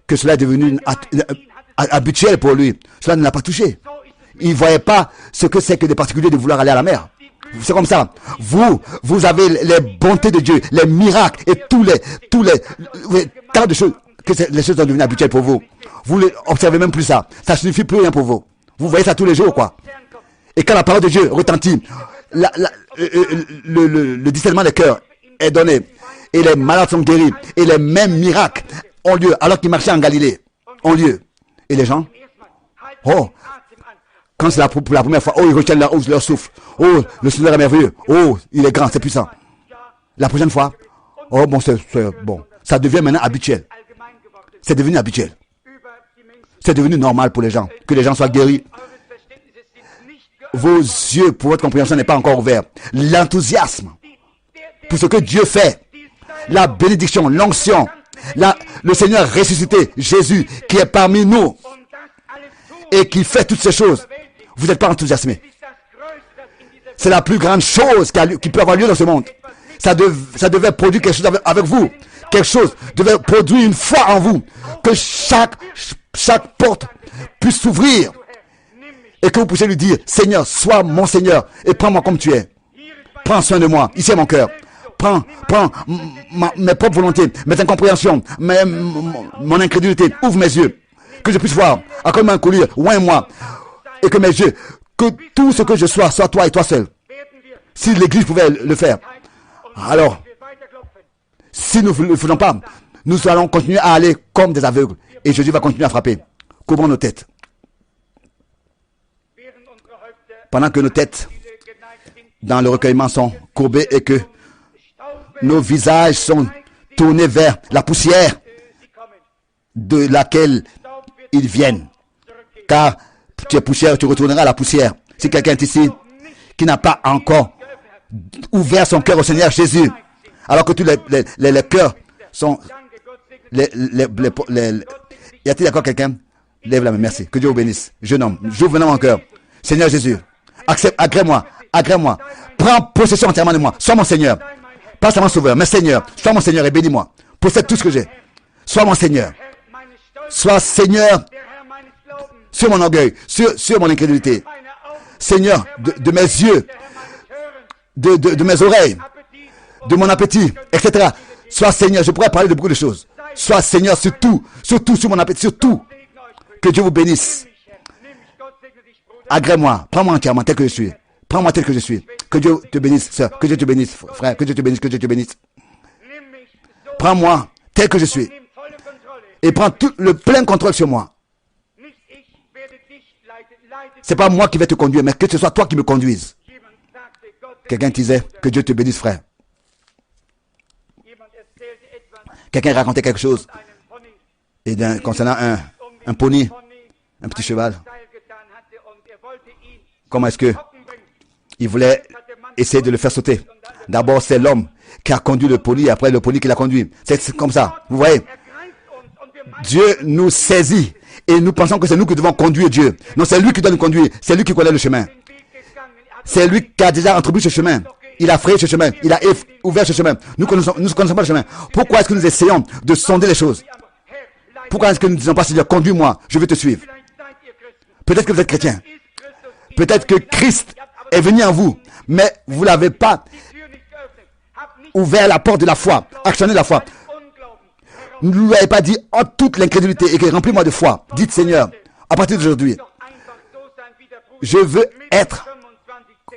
que cela est devenu habituel pour lui. Cela ne l'a pas touché. Il ne voyait pas ce que c'est que des particuliers de vouloir aller à la mer. C'est comme ça. Vous avez les bontés de Dieu, les miracles et tous les tas de choses, que les choses sont devenues habituelles pour vous. Vous n'observez même plus ça. Ça ne signifie plus rien pour vous. Vous voyez ça tous les jours, quoi. Et quand la parole de Dieu retentit, le discernement des cœurs est donné. Et les malades sont guéris. Et les mêmes miracles ont lieu alors qu'ils marchaient en Galilée. Ont lieu. Et les gens, oh, quand c'est pour la première fois, oh, ils retiennent leur souffle. Oh, le Seigneur est merveilleux. Oh, il est grand, c'est puissant. La prochaine fois, oh, bon, bon. Ça devient maintenant habituel. C'est devenu habituel. C'est devenu normal pour les gens. Que les gens soient guéris. Vos yeux pour votre compréhension n'est pas encore ouvert. L'enthousiasme pour ce que Dieu fait. La bénédiction, l'onction. Le Seigneur ressuscité, Jésus, qui est parmi nous. Et qui fait toutes ces choses. Vous n'êtes pas enthousiasmé. C'est la plus grande chose qui peut avoir lieu dans ce monde. Ça devait produire quelque chose avec vous. Quelque chose devait produire une foi en vous. Que chaque porte puisse s'ouvrir. Et que vous puissiez lui dire, Seigneur, sois mon Seigneur. Et prends-moi comme tu es. Prends soin de moi. Ici est mon cœur. Prends mes propres volontés, mes incompréhensions, mon incrédulité. Ouvre mes yeux. Que je puisse voir. Accorde-moi un collier. Oins-moi. Et que mes yeux, que tout ce que je sois, soit toi et toi seul. Si l'Église pouvait le faire. Alors, si nous ne le faisons pas, nous allons continuer à aller comme des aveugles. Et Jésus va continuer à frapper. Couvrons nos têtes. Pendant que nos têtes, dans le recueillement, sont courbées et que nos visages sont tournés vers la poussière de laquelle ils viennent. Car tu es poussière, tu retourneras à la poussière. Si quelqu'un est ici qui n'a pas encore ouvert son cœur au Seigneur Jésus, alors que tous les cœurs sont... Y a-t-il encore quelqu'un? Lève la main, merci. Que Dieu vous bénisse. Jeune homme, j'ouvre maintenant mon cœur. Seigneur Jésus, agrée-moi. Prends possession entièrement de moi. Sois mon Seigneur. Pas seulement sauveur, mais Seigneur. Sois mon Seigneur et bénis-moi. Possède tout ce que j'ai. Sois mon Seigneur. Sois Seigneur sur mon orgueil, sur mon incrédulité. Seigneur, de mes yeux, de mes oreilles, de mon appétit, etc. Sois Seigneur, je pourrais parler de beaucoup de choses. Sois Seigneur sur tout, sur mon appétit, sur tout. Que Dieu vous bénisse. Agrée-moi, prends-moi entièrement tel que je suis. Prends-moi tel que je suis. Que Dieu te bénisse, sœur. Que Dieu te bénisse, frère. Que Dieu te bénisse, que Dieu te bénisse. Prends-moi tel que je suis. Et prends tout le plein contrôle sur moi. C'est pas moi qui vais te conduire, mais que ce soit toi qui me conduise. Quelqu'un disait que Dieu te bénisse, frère. Quelqu'un racontait quelque chose. Et concernant un pony, un petit cheval. Comment est-ce que il voulait essayer de le faire sauter? D'abord, c'est l'homme qui a conduit le pony, et après le pony qui l'a conduit. C'est comme ça. Vous voyez? Dieu nous saisit et nous pensons que c'est nous qui devons conduire Dieu. Non, c'est lui qui doit nous conduire. C'est lui qui connaît le chemin. C'est lui qui a déjà entrepris ce chemin. Il a frayé ce chemin. Il a ouvert ce chemin. Nous ne connaissons pas le chemin. Pourquoi est-ce que nous essayons de sonder les choses? Pourquoi est-ce que nous ne disons pas, Seigneur, conduis-moi, je veux te suivre? Peut-être que vous êtes chrétien. Peut-être que Christ est venu en vous, mais vous n'avez pas ouvert la porte de la foi, actionné la foi. Vous ne lui avez pas dit en toute l'incrédulité et remplis-moi de foi. Dites, Seigneur, à partir d'aujourd'hui, je veux être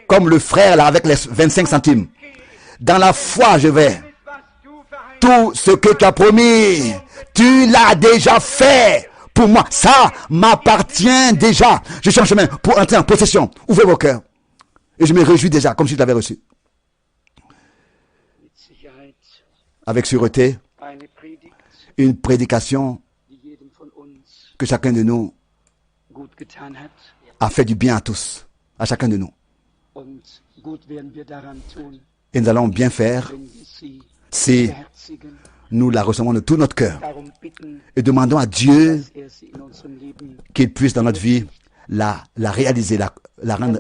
comme le frère là avec les 25 centimes. Dans la foi, je vais. Tout ce que tu as promis, tu l'as déjà fait. Pour moi, ça m'appartient déjà. Je suis en chemin pour entrer en possession. Ouvrez vos cœurs. Et je me réjouis déjà, comme si je l'avais reçu. Avec sûreté, une prédication que chacun de nous a fait du bien à tous, à chacun de nous. Et nous allons bien faire si nous la recevons de tout notre cœur et demandons à Dieu qu'il puisse dans notre vie la réaliser, la rendre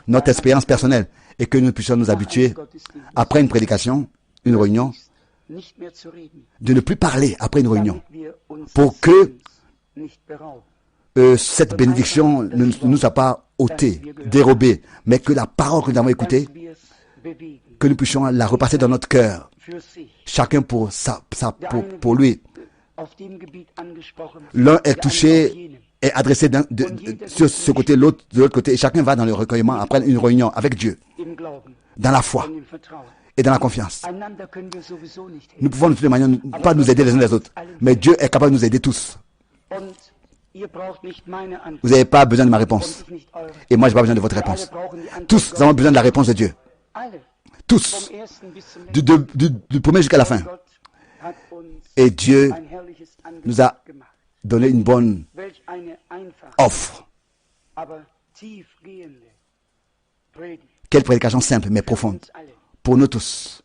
notre expérience personnelle et que nous puissions nous habituer après une prédication, une réunion, de ne plus parler après une réunion pour que cette bénédiction ne nous soit pas ôtée, dérobée, mais que la parole que nous avons écoutée, que nous puissions la repasser dans notre cœur, chacun pour lui, auf dem Gebiet angesprochen, L'un est der andere auf touché, jenem. est adressé sur ce côté, l'autre de l'autre côté. Et chacun va dans le recueillement après une réunion avec Dieu, Im Glauben dans la foi und im Vertrauen. et dans la confiance. Einander können wir sowieso nicht helfen. Nous pouvons de toute manière pas nous aider les uns les autres, mais Dieu est capable de nous aider tous. Und ihr braucht nicht meine Antwort. Vous n'avez pas besoin de ma Und réponse. ich nicht eure. Et moi, je n'ai pas besoin de votre Wir alle réponse. brauchen die Antwort Tous, nous avons besoin de la réponse de Dieu. Alle. Tous, Vom ersten bis zum letzten. du premier jusqu'à la fin. Gott hat uns Et Dieu ein herrliches nous a Angebot gemacht. donné une bonne Welch eine einfache, offre. aber tiefgehende Predigt Quelle prédication simple mais für profonde uns alle. pour nous tous.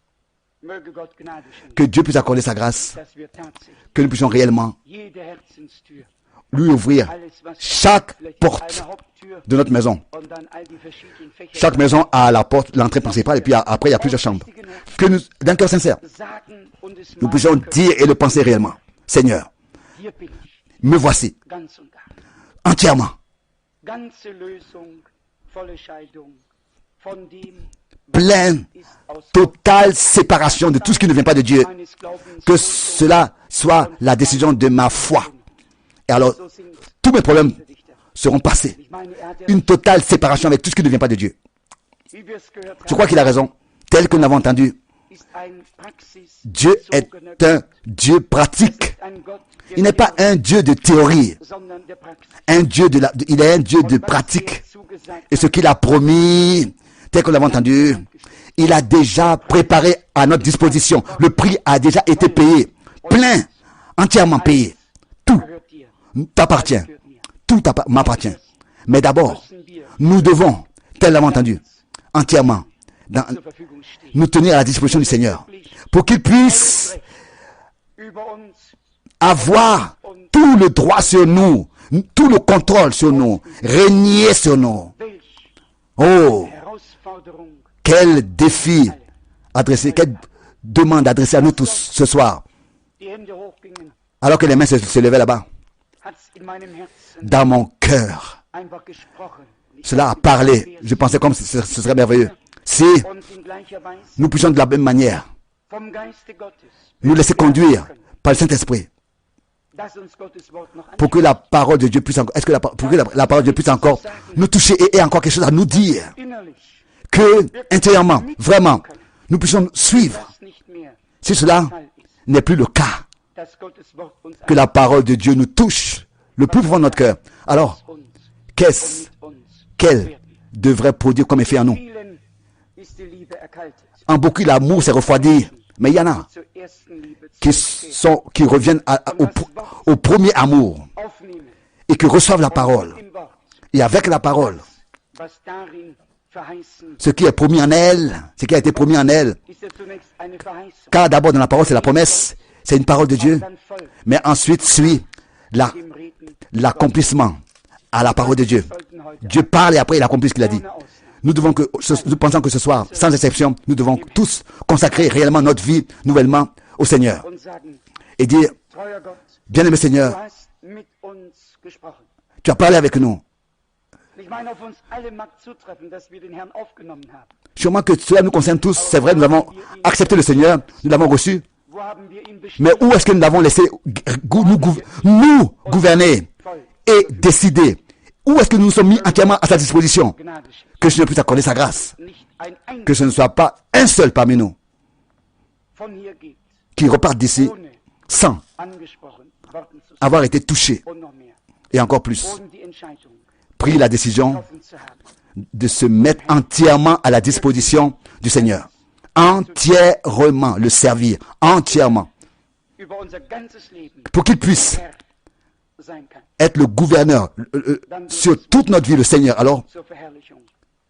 Möge Gott Gnade schenken, Que Dieu puisse accorder sa grâce, dass wir tatsächlich que nous puissions réellement jede Herzenstür, lui ouvrir alles was chaque vielleicht porte eine Haupttür de notre maison. und dann all die verschiedenen Fächer Chaque maison a la porte, l'entrée principale, et puis après il y a plusieurs chambres. Que nous, d'un cœur sincère, sagen und es nous meinen puissions können. dire et le penser réellement. Seigneur, Hier bin ich, me voici ganz und gar. entièrement, Ganze Lösung, volle Scheidung von dem, plein, ist aus Gott, totale séparation de tout ce qui ne vient pas de Dieu. meines Glaubens Que und cela soit la décision de ma foi. Et alors, so singt tous mes problèmes der Dichter. seront passés. Ich meine, er hat ja Une totale séparation avec tout ce qui ne vient pas de Dieu. wie wir es gehört Je crois haben, qu'il a raison. Tel que nous l'avons entendu, ist ein Praxis Dieu est un Dieu pratique. ein Gott, der Il n'est pas un Dieu de théorie. sondern der Praxis. Un Dieu il est un Dieu de Was pratique. er zugesagt Et ce qu'il a promis, tel que nous l'avons entendu, il a déjà préparé à notre disposition. Le prix a déjà été payé. Plein, entièrement payé. Tout gehört dir. t'appartient. Tout m'appartient. Mais d'abord, Müssen wir nous devons, tel l'avons entendu, entièrement, zur Verfügung stehen. nous tenir à la disposition du Seigneur. Pour qu'il puisse Über uns avoir tout le droit sur nous, tout le contrôle sur nous, régner sur nous. welch Oh, Herausforderung quel défi adressé, quelle demande adressée à nous tous ce soir. die Hände hochgingen, Alors que les mains se levaient là-bas, hat's in meinem Herzen dans mon cœur, einfach gesprochen. Ich cela a dachte, parlé. wie wär's, Je pensais comme ce serait merveilleux. Si und in gleicher Weise nous puissions de la même manière vom Geiste Gottes nous laisser conduire par le Saint-Esprit, dass uns Gottes Wort noch pour que la parole de Dieu puisse encore, est-ce que pour que la parole de Dieu puisse encore nous toucher et ait encore quelque chose à nous dire, innerlich que intérieurement, vraiment, nous puissions suivre. das nicht mehr Si cela Fall ist, n'est plus le cas, dass Gottes Wort uns que la parole de Dieu nous touche le plus profond de notre cœur, alors uns qu'est-ce mit uns qu'elle devrait produire comme effet en nous? vielen ist die Liebe erkaltet. En beaucoup, l'amour s'est refroidi, mais il y en a Zur ersten Liebe qui reviennent au premier amour aufnehmen et qui reçoivent la parole. im Wort, Et avec la parole, was darin verheißen ce qui est promis en elle, ce qui a été promis en elle, ist ja zunächst eine Verheißung, car d'abord dans la parole c'est la promesse, c'est une parole de Dieu, dann folgt mais ensuite suit dem Reden l'accomplissement à la parole de Dieu. sollten heute Dieu parle et après il accomplit ce qu'il a dit. ohne Ausnahme Nous pensons que ce soir, sans exception, nous devons tous consacrer réellement notre vie nouvellement au Seigneur und sagen, et dire, treuer Gott, bien-aimé du Seigneur, hast mit uns gesprochen. tu as parlé avec nous. Ich meine, auf uns alle mag zutreffen, dass wir den Herrn aufgenommen haben. Sûrement que cela nous concerne tous. C'est vrai, nous avons accepté le Seigneur, nous l'avons reçu. Wo haben wir ihn Mais bestimmt? où est-ce que nous l'avons laissé nous gouverner et décider? Où est-ce que nous nous sommes mis entièrement à sa disposition? Gnade schenken. Que je ne puisse accorder sa grâce. Nicht ein Que ce ne soit pas un seul parmi nous von hier geht, qui reparte d'ici ohne sans angesprochen worden zu sein. avoir été touché. Und noch mehr, Et encore plus, ohne die Entscheidung pris la décision getroffen zu haben. de se mettre entièrement à la disposition du Seigneur. Entièrement le servir. Entièrement. Über unser ganzes Leben Pour qu'il puisse Herr sein kann, être le gouverneur sur toute notre vie, le Seigneur. Alors, zur Verherrlichung.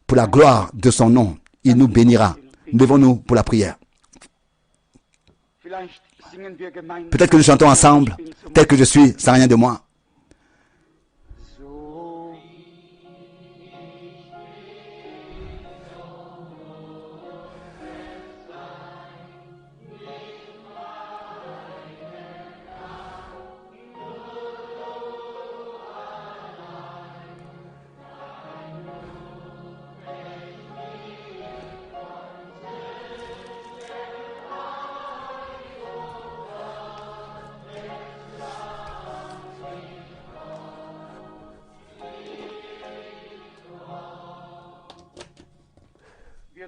pour la gloire de son nom, il nous bénira. Levons-nous pour la prière. Vielleicht singen wir gemeinsam. Peut-être que nous chantons ensemble, tel que je suis, sans rien de moi. So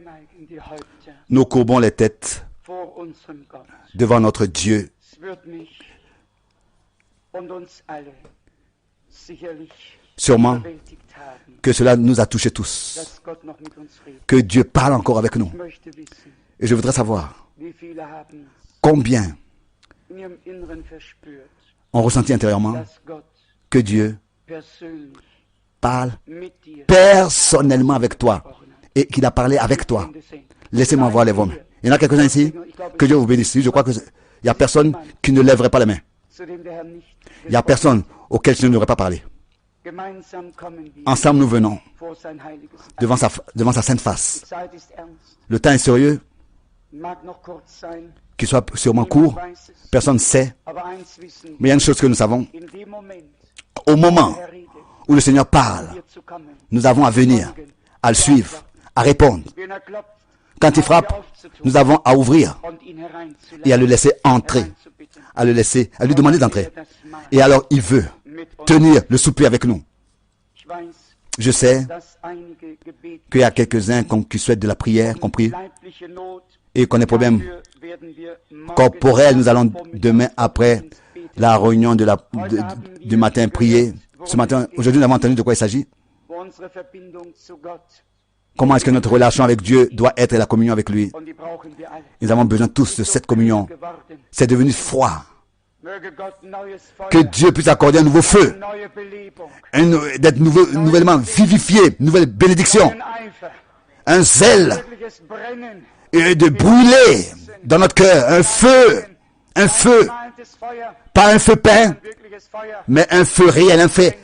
neigen die Häupter nous courbons les têtes vor unserem Gott. devant notre Dieu. Es wird mich und uns alle sicherlich Sûrement überwältigt haben, que cela nous a touchés tous, dass Gott noch mit uns redet. que Dieu parle encore avec nous. Ich möchte wissen, Et je voudrais savoir wie viele haben combien in ihrem Inneren verspürt, ont ressenti intérieurement dass Gott que Dieu persönlich parle mit dir personnellement avec toi et qu'il a parlé avec toi. Hände senkt. Laissez-moi voir les vôtres. Il y en a quelques-uns ici. Que Dieu vous bénisse. Je crois que il n'y a personne qui ne lèverait pas les mains. Zu dem der Herr nicht Il n'y a personne auquel je n'aurais pas parlé. Gemeinsam kommen wir Ensemble, nous venons vor sein heiliges devant sa sainte face. Die Zeit ist ernst, Le temps est sérieux, mag noch kurz sein, qu'il soit sûrement court. niemand weiß es, Personne ne sait. aber eins wissen Mais il y a une chose que nous savons. wir, in dem Moment, Au moment der Herr redet, où le Seigneur parle, hier zu kommen, nous avons à venir, à le suivre, à répondre. wenn er klopft, Quand il frappe, nous avons à ouvrir und ihn hereinzulassen, et à le laisser entrer, hereinzubitten. à le laisser, à lui demander d'entrer. Das macht Et alors, il veut mit uns. tenir le souper avec nous. Ich weiß, Je sais dass einige Gebete qu'il y a quelques-uns qui souhaitent de la prière, compris, leibliche Not, et qu'on a des problèmes dafür werden wir morgen corporels. Nous allons Vormittag demain après la réunion du matin prier. Ce matin, aujourd'hui, nous avons entendu de quoi il s'agit. wo unsere Verbindung zu Gott, Comment est-ce que notre relation avec Dieu doit être et la communion avec lui. und die brauchen wir alle. Nous avons besoin tous de cette communion. Geworden. C'est devenu froid. Möge Gott neues Feuer, Que Dieu puisse accorder un nouveau feu, neue Belebung, d'être nouvellement vivifié, une nouvelle bénédiction, ein Eifer, un zèle wirkliches Brennen, et de brûler dans notre cœur, un feu, gemaltes Feuer, pas un feu peint, ein wirkliches Feuer mais un feu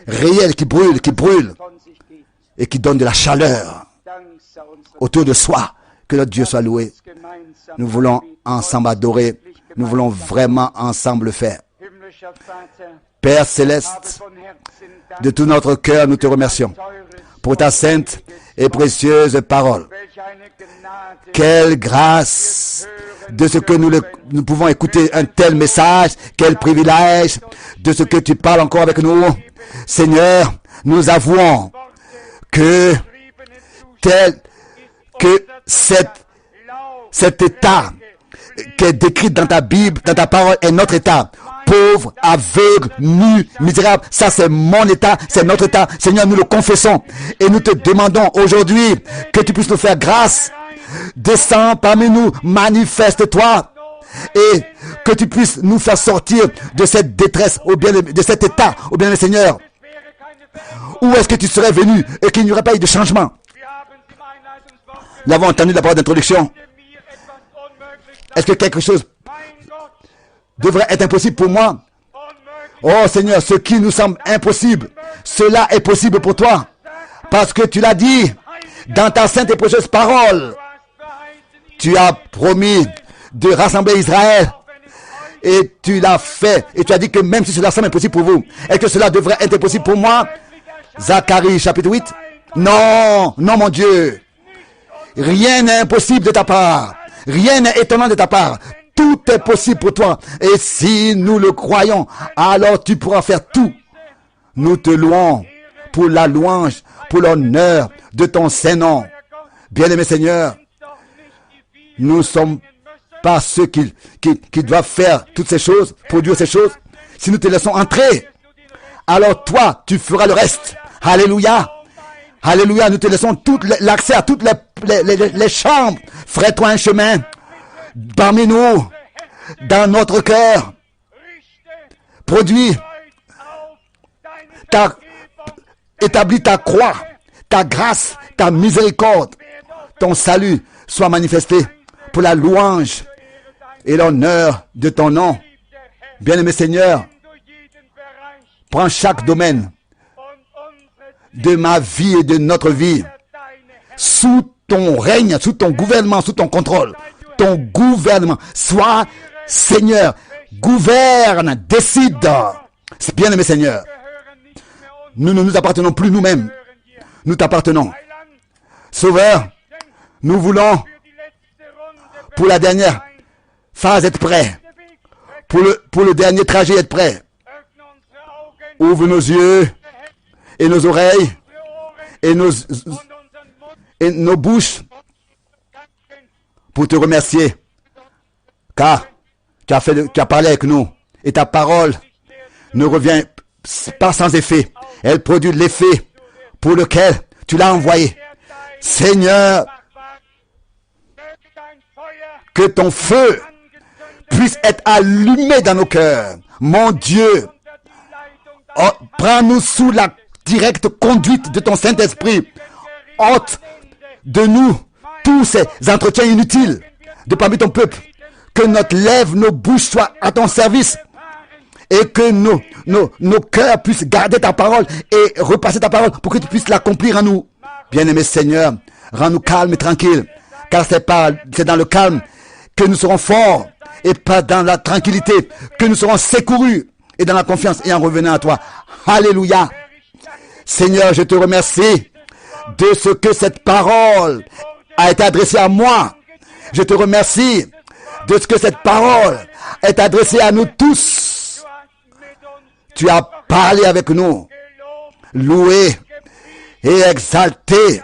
réel qui brûle von sich geht. et qui donne de la chaleur Dank sei unserem autour de soi. Que notre Dieu soit loué. gemeinsam Nous voulons ensemble adorer. Nous voulons vraiment ensemble le faire. himmlischer Vater, Père habe céleste, von Herzen Dank de tout notre cœur, nous te remercions teures, pour ta sainte et précieuse parole. welch eine Gnade, Quelle grâce de ce que nous pouvons écouter un tel message. Quel privilège de ce que tu parles encore avec nous. Seigneur, nous avouons que cet état qui est décrit dans ta Bible, dans ta parole, est notre état. Pauvre, aveugle, nu, misérable. Ça, c'est mon état, c'est notre état. Seigneur, nous le confessons. Et nous te demandons aujourd'hui que tu puisses nous faire grâce. Descends parmi nous, manifeste-toi. Et que tu puisses nous faire sortir de cette détresse, de cet état, au bien Seigneur. Où est-ce que tu serais venu et qu'il n'y aurait pas eu de changement? Nous avons entendu la parole d'introduction. Est-ce que quelque chose devrait être impossible pour moi? Oh Seigneur, ce qui nous semble impossible, cela est possible pour toi. Parce que tu l'as dit dans ta sainte et précieuse parole. Tu as promis de rassembler Israël. Et tu l'as fait. Et tu as dit que même si cela semble impossible pour vous, est-ce que cela devrait être impossible pour moi? Zacharie chapitre 8. Non, non mon Dieu. Rien n'est impossible de ta part. Rien n'est étonnant de ta part. Tout est possible pour toi. Et si nous le croyons, alors tu pourras faire tout. Nous te louons pour la louange, pour l'honneur de ton Saint-Nom. Bien-aimé Seigneur, nous ne sommes pas ceux qui doivent faire toutes ces choses, produire ces choses. Si nous te laissons entrer, alors toi, tu feras le reste. Alléluia. Alléluia, nous te laissons l'accès à toutes les chambres. Ferai-toi un chemin parmi nous, dans notre cœur. Produis, établis ta croix, ta grâce, ta miséricorde. Ton salut soit manifesté pour la louange et l'honneur de ton nom. Bien-aimé Seigneur, prends chaque domaine de ma vie et de notre vie sous ton règne, sous ton gouvernement, sous ton contrôle. Ton gouvernement. Sois Seigneur, gouverne, décide. C'est bien aimé Seigneur. Nous ne nous appartenons plus nous-mêmes. Nous t'appartenons. Sauveur, nous voulons pour la dernière phase être prêts. Pour le dernier trajet être prêts. Ouvre nos yeux et nos oreilles et nos bouches pour te remercier, car tu as parlé avec nous, et ta parole ne revient pas sans effet. Elle produit l'effet pour lequel tu l'as envoyé. Seigneur, que ton feu puisse être allumé dans nos cœurs. Mon Dieu, prends-nous sous la directe conduite de ton Saint-Esprit. Ôte de nous tous ces entretiens inutiles de parmi ton peuple. Que notre lèvre, nos bouches soient à ton service. Et que nos cœurs puissent garder ta parole et repasser ta parole pour que tu puisses l'accomplir en nous. Bien-aimé Seigneur, rends-nous calmes et tranquilles. Car c'est dans le calme que nous serons forts et pas dans la tranquillité que nous serons secourus et dans la confiance et en revenant à toi. Alléluia. Seigneur, je te remercie de ce que cette parole a été adressée à moi. Je te remercie de ce que cette parole est adressée à nous tous. Tu as parlé avec nous. Loué et exalté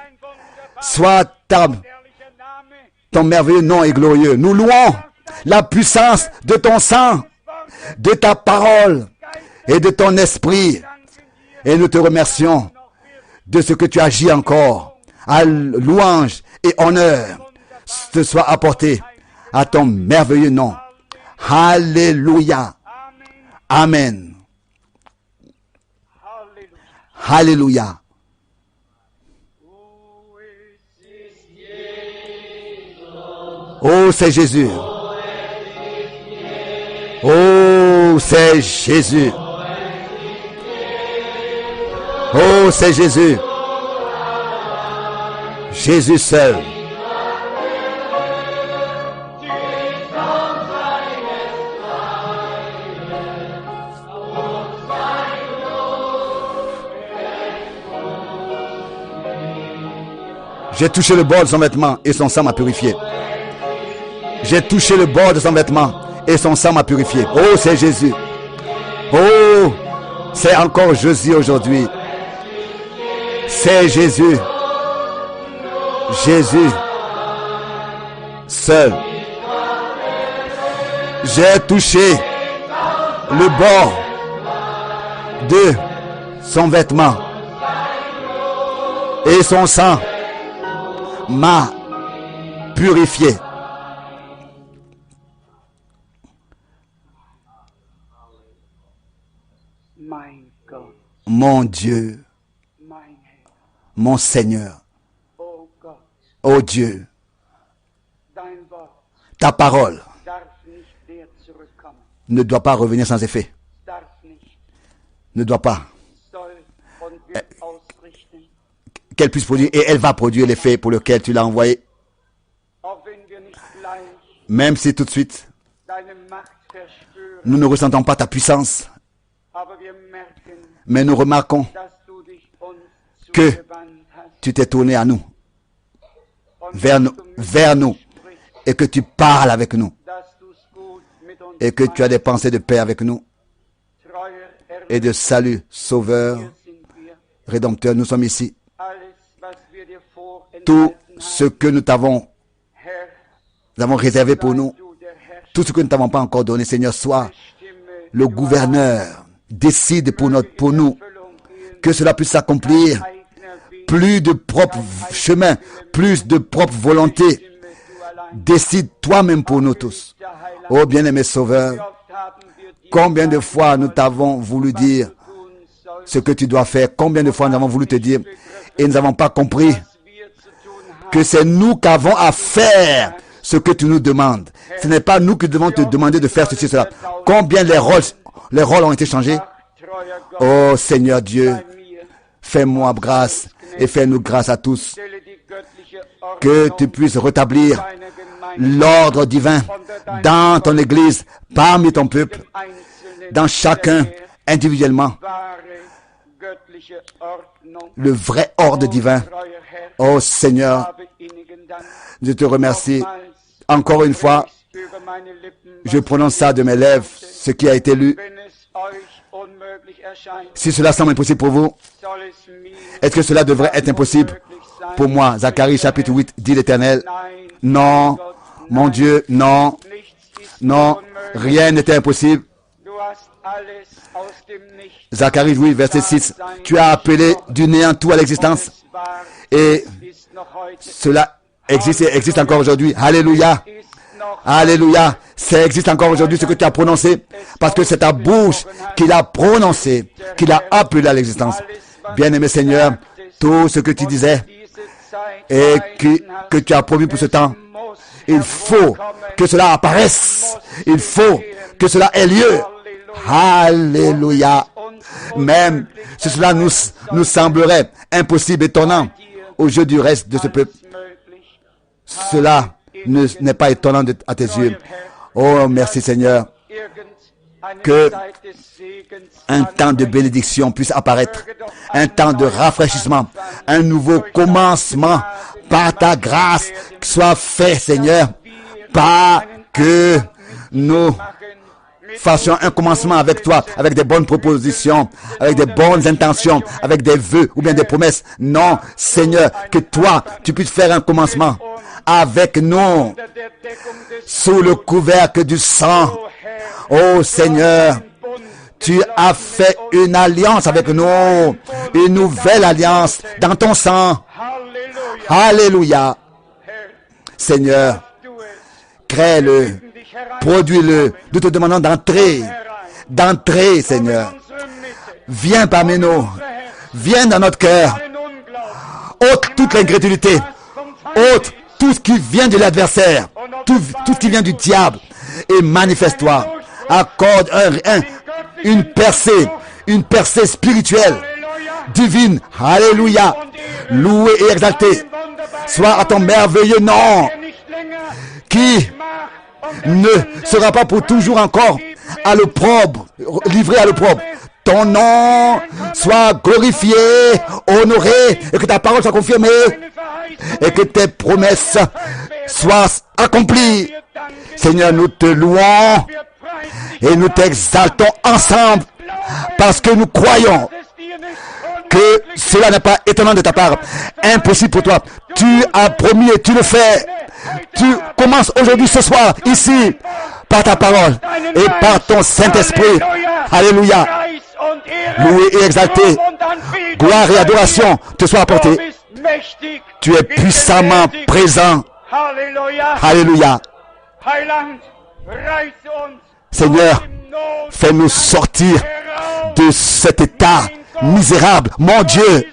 soit ton merveilleux nom est glorieux. Nous louons la puissance de ton sang, de ta parole et de ton esprit. Et nous te remercions de ce que tu agis encore. À louange et honneur te soit apporté à ton merveilleux nom. Alléluia. Amen. Alléluia. Oh, c'est Jésus. Oh, c'est Jésus. Oh, c'est Jésus. Jésus seul. J'ai touché le bord de son vêtement et son sang m'a purifié. J'ai touché le bord de son vêtement et son sang m'a purifié. Oh, c'est Jésus. Oh, c'est encore Jésus aujourd'hui. C'est Jésus. Jésus seul. J'ai touché le bord de son vêtement et son sang m'a purifié. Mon Dieu, mon Seigneur, oh Dieu, ta parole ne doit pas revenir sans effet. Ne doit pas. Qu'elle puisse produire, et elle va produire l'effet pour lequel tu l'as envoyé. Même si tout de suite, nous ne ressentons pas ta puissance, mais nous remarquons que tu t'es tourné à nous, vers nous, et que tu parles avec nous, et que tu as des pensées de paix avec nous, et de salut, sauveur, rédempteur. Nous sommes ici. Tout ce que nous avons réservé pour nous, tout ce que nous ne t'avons pas encore donné, Seigneur, soit le gouverneur. Décide pour nous que cela puisse s'accomplir. Plus de propre chemin, plus de propre volonté. Décide toi-même pour nous tous. Oh bien-aimé Sauveur, combien de fois nous t'avons voulu dire ce que tu dois faire, combien de fois nous avons voulu te dire et nous n'avons pas compris que c'est nous qui avons à faire ce que tu nous demandes. Ce n'est pas nous qui devons te demander de faire ceci et cela. Combien les rôles ont été changés. Oh Seigneur Dieu, fais-moi grâce et fais-nous grâce à tous. Que tu puisses rétablir l'ordre divin dans ton Église, parmi ton peuple, dans chacun individuellement. Le vrai ordre divin. Oh Seigneur, je te remercie. Encore une fois, je prononce ça de mes lèvres, ce qui a été lu. Si cela semble impossible pour vous, est-ce que cela devrait être impossible pour moi? Zacharie chapitre 8 dit l'Éternel. Non, Mon Dieu, non, non, rien n'était impossible. Zacharie, oui, verset 6. Tu as appelé du néant tout à l'existence. Et cela existe et existe encore aujourd'hui. Alléluia. Alléluia. Ça existe encore aujourd'hui, ce que tu as prononcé. Parce que c'est ta bouche qui l'a prononcé, qui l'a appelé à l'existence. Bien-aimé Seigneur, tout ce que tu disais et que tu as promis pour ce temps, il faut que cela apparaisse. Il faut que cela ait lieu. Alléluia. Même si cela nous semblerait impossible, étonnant aux yeux du reste de ce peuple, cela n'est pas étonnant à tes yeux. Oh, merci Seigneur. Que un temps de bénédiction puisse apparaître, un temps de rafraîchissement, un nouveau commencement par ta grâce soit fait, Seigneur, pas que nous fassions un commencement avec toi, avec des bonnes propositions, avec des bonnes intentions, avec des vœux ou bien des promesses. Non, Seigneur, que toi, tu puisses faire un commencement avec nous, sous le couvercle du sang. Oh Seigneur, tu as fait une alliance avec nous, une nouvelle alliance dans ton sang. Alléluia. Seigneur, crée-le, produis-le. Nous te demandons d'entrer, Seigneur. Viens parmi nous, viens dans notre cœur. Ôte toute l'incrédulité, ôte tout ce qui vient de l'adversaire, tout ce qui vient du diable, et manifeste-toi. Accorde une percée spirituelle, divine. Alléluia. Loué et exalté soit à ton merveilleux nom, qui ne sera pas pour toujours encore à l'opprobre, livré à l'opprobre. Ton nom soit glorifié, honoré, et que ta parole soit confirmée, et que tes promesses soient accomplies. Seigneur, nous te louons et nous t'exaltons ensemble, parce que nous croyons que cela n'est pas étonnant de ta part, impossible pour toi. Tu as promis et tu le fais. Tu commences aujourd'hui, ce soir, ici, par ta parole et par ton Saint-Esprit. Alléluia. Loué et exalté, gloire et adoration te soient apportées. Tu es puissamment présent. Alléluia. Seigneur, fais-nous sortir de cet état misérable, mon Dieu,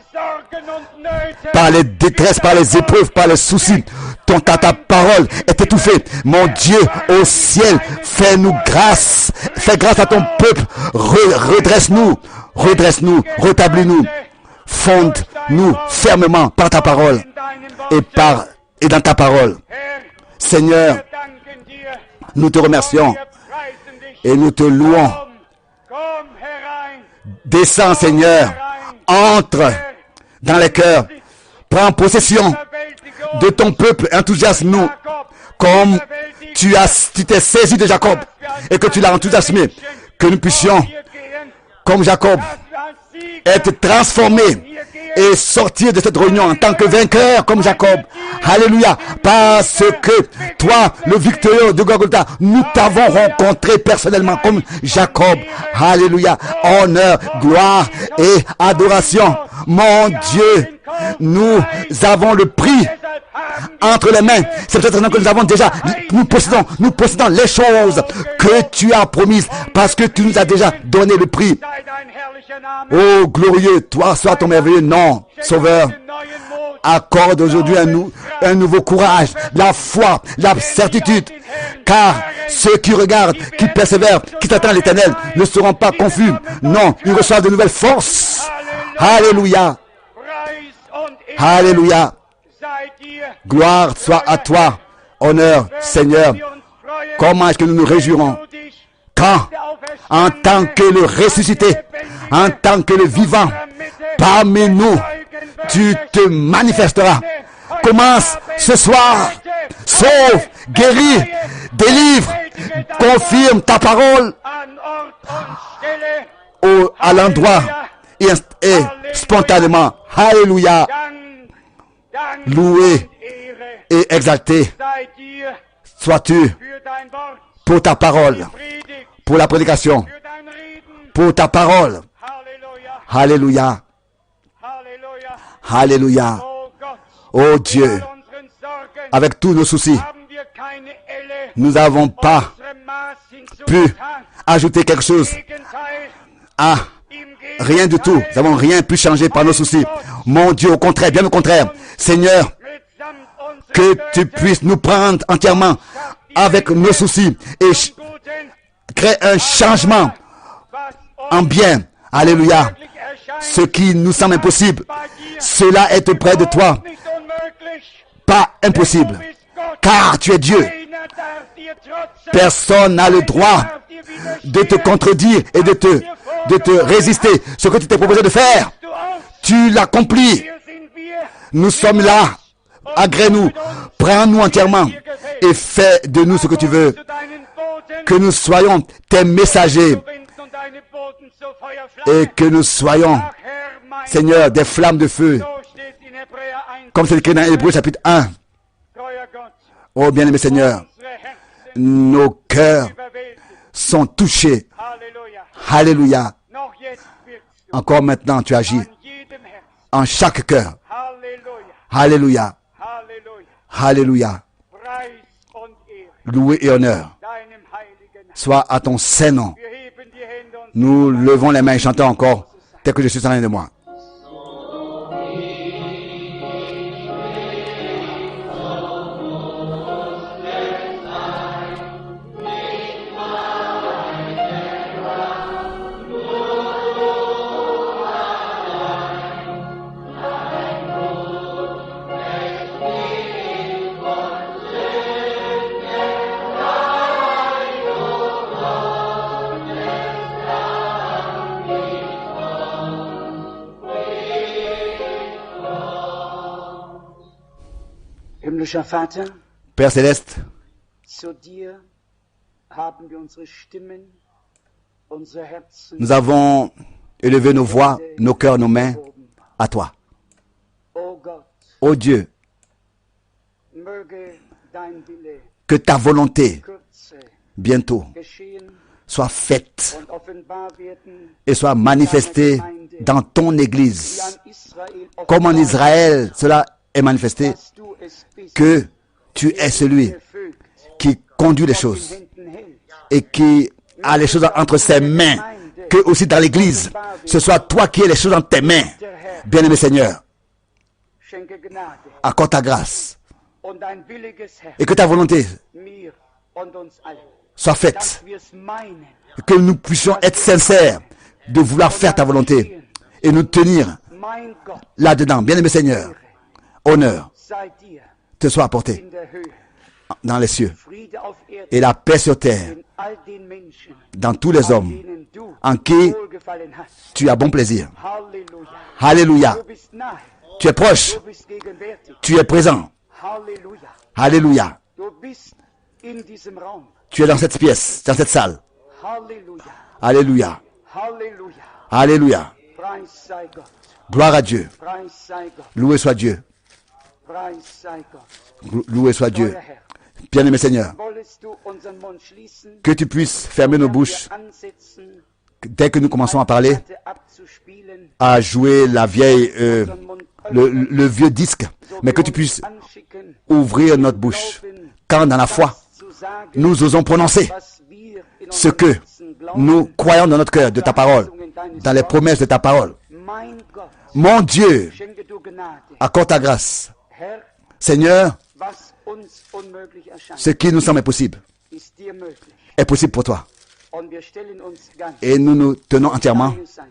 par les détresses, par les épreuves, par les soucis. Ta parole est étouffée. Mon Dieu, au ciel, fais-nous grâce. Fais grâce à ton peuple. Redresse-nous, rétablis-nous. Fonde-nous fermement par ta parole et dans ta parole. Seigneur, nous te remercions et nous te louons. Descends, Seigneur, entre dans les cœurs, prends possession de ton peuple, enthousiasme-nous, comme tu t'es saisi de Jacob et que tu l'as enthousiasmé, que nous puissions, comme Jacob, être transformés et sortir de cette réunion en tant que vainqueurs comme Jacob. Alléluia. Parce que toi, le victorieux de Golgotha, nous t'avons rencontré personnellement comme Jacob. Alléluia. Honneur, gloire et adoration. Mon Dieu, nous avons le prix entre les mains. C'est peut-être que nous avons déjà, nous possédons les choses que tu as promises parce que tu nous as déjà donné le prix. Oh glorieux, toi soit ton merveilleux nom, Sauveur. Accorde aujourd'hui un nouveau courage, la foi, la certitude, car ceux qui regardent, qui persévèrent, qui s'attendent à l'Éternel ne seront pas confus. Non, ils reçoivent de nouvelles forces. Alléluia. Alléluia. Gloire soit à toi. Honneur, Seigneur. Comment est-ce que nous nous réjouirons quand, en tant que le ressuscité, en tant que le vivant, parmi nous, tu te manifesteras. Commence ce soir. Sauve, guéris, délivre, confirme ta parole à l'endroit et spontanément. Alléluia. Loué et exalté Sois-tu für dein Wort, pour ta parole, Predigt, pour la prédication, für dein Reden. pour ta parole. Halleluja, Alléluia, Halleluja. Alléluia. Oh Gott, Oh Dieu, all unseren Sorgen avec tous nos soucis, haben wir keine Elle, nous n'avons pas unserem Maß pu hinzugetan. ajouter quelque chose Gegenteil, à im rien du tout. Nous Gegenteil, n'avons rien pu changer par nos soucis. Mon Dieu, au contraire, bien au contraire. Seigneur, mitsamt unseren que tu Nöten puisses nous prendre entièrement avec nos soucis et zum Guten, créer un changement was en uns bien. Alléluia. möglich erscheint, Ce qui nous semble impossible, bei dir cela est auprès de toi nicht unmöglich. pas impossible. Du bist Gott. Car tu es Dieu. Keiner darf dir trotzen. Personne n'a le droit Darf dir de te widerstehen. contredire et de te résister. Ce que tu t'es proposé de faire, Du aus. tu l'accomplis. Hier sind wir. Nous sommes là. Agrée-nous. Prends-nous entièrement et fais de nous ce que tu veux. Zu deinen Boten Que nous soyons tes messagers zu wenden und deine Boten zur Feuerflamme. et que nous soyons, Ach, Herr, mein Seigneur, des flammes de feu. So steht in Hebräer 1. Comme c'est écrit dans Hébreux chapitre 1. Treuer Gott, Oh bien-aimé Seigneur, unsere Herzen nos cœurs überwältigt. sont touchés. Halleluja. Alléluia. Noch jetzt wirkst du Encore maintenant, tu agis an jedem Herzen. en chaque cœur. Halleluja. Alléluia. Halleluja. Alléluia. Preis und Ehre Loué et honneur deinem heiligen Namen. soit à ton saint nom. Wir heben die Hände und Nous levons les mains et chantons encore, tel que je suis en train de moi. Himmlischer Vater, Père céleste, zu dir haben wir unsere Stimmen, unsere Herzen. nous avons élevé nos voix, nos cœurs, nos mains à toi. O Gott, Ô Dieu, möge dein Wille que ta volonté Kürze bientôt geschehen soit faite und offenbar werden, et soit manifestée dans ton wie Église. an Israel Comme en offenbar, Israël, cela est manifesté, dass du es bist, que tu es celui der fügt, qui conduit les in choses Händen hält. et qui a les choses entre ses mains, que aussi dans l'Église, ce soit toi qui aies les choses dans tes mains. Bien-aimé Seigneur, Schenke Gnade accorde ta grâce und ein williges Herz et que ta volonté mir und uns allen, soit faite, dass wir es meinen, que nous puissions être sincères de vouloir faire ta volonté et nous tenir mein Gott, là-dedans. Bien-aimé Seigneur, honneur sei dir te soit apporté in der Höhe, dans les cieux Friede auf Erden, et la paix sur terre in all den Menschen, dans tous les an hommes denen du en qui wohlgefallen hast. tu as bon plaisir. Halleluja. Alléluia. Du bist nahe, Tu es proche, du bist gegenwärtig. tu es présent. Halleluja. Alléluia. Du bist in diesem Raum. Tu es dans cette pièce, dans cette salle. Halleluja. Alléluia. Halleluja. Alléluia. Preis sei Gott. Gloire à Dieu. Preis sei Gott. Loué soit Dieu. Preis sei Gott. Loué soit Dieu. Euer Herr, Bien-aimé Seigneur, wollest du unseren Mund schließen, que tu puisses fermer nos während bouches wir ansetzen, dès que nous commençons à parler, Platte abzuspielen, à jouer la vieille, unseren Mund le vieux disque, mais que tu puisses anschicken, ouvrir notre bouche. Quand dans la foi, zu sagen, nous osons prononcer was wir in ce unserem que Herzen glauben. nous croyons dans notre cœur de ta parole, dans les promesses de ta parole. Mein Gott, Mon Dieu, schenke du Gnade. accorde ta grâce. Herr, Seigneur, was uns unmöglich erscheint, ce qui nous semble impossible ist dir möglich. est possible pour toi. Und wir stellen uns ganz Et nous nous tenons entièrement deine Seite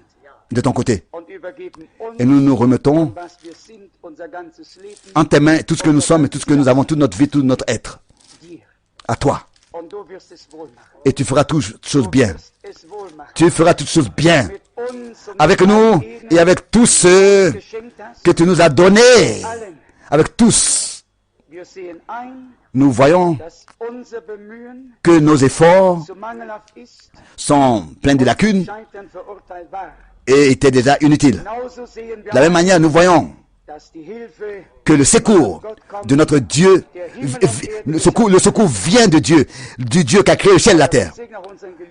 de ton côté. und übergeben uns, Et nous nous remettons was wir sind, unser ganzes Leben en tes mains tout ce que nous sommes et tout ce que nous avons, toute notre vie, tout notre être. dir. À toi. Und du wirst es wohl machen. Et tu feras toutes choses Du bien. wirst es wohl machen. Tu feras toutes choses bien. Mit uns und Avec mit nous allen et denen, avec tous ceux die du geschenkt hast, que tu nous as donnés. allen. Avec tous, Wir sehen ein, nous voyons dass unser Bemühen que nos efforts zu mangelhaft ist, sont pleins de lacunes Scheitern verurteilt war. et étaient déjà inutiles. Genauso sehen wir De la même manière, nous voyons que le secours de notre Dieu, le secours vient de Dieu, du Dieu qui a créé le ciel et la terre.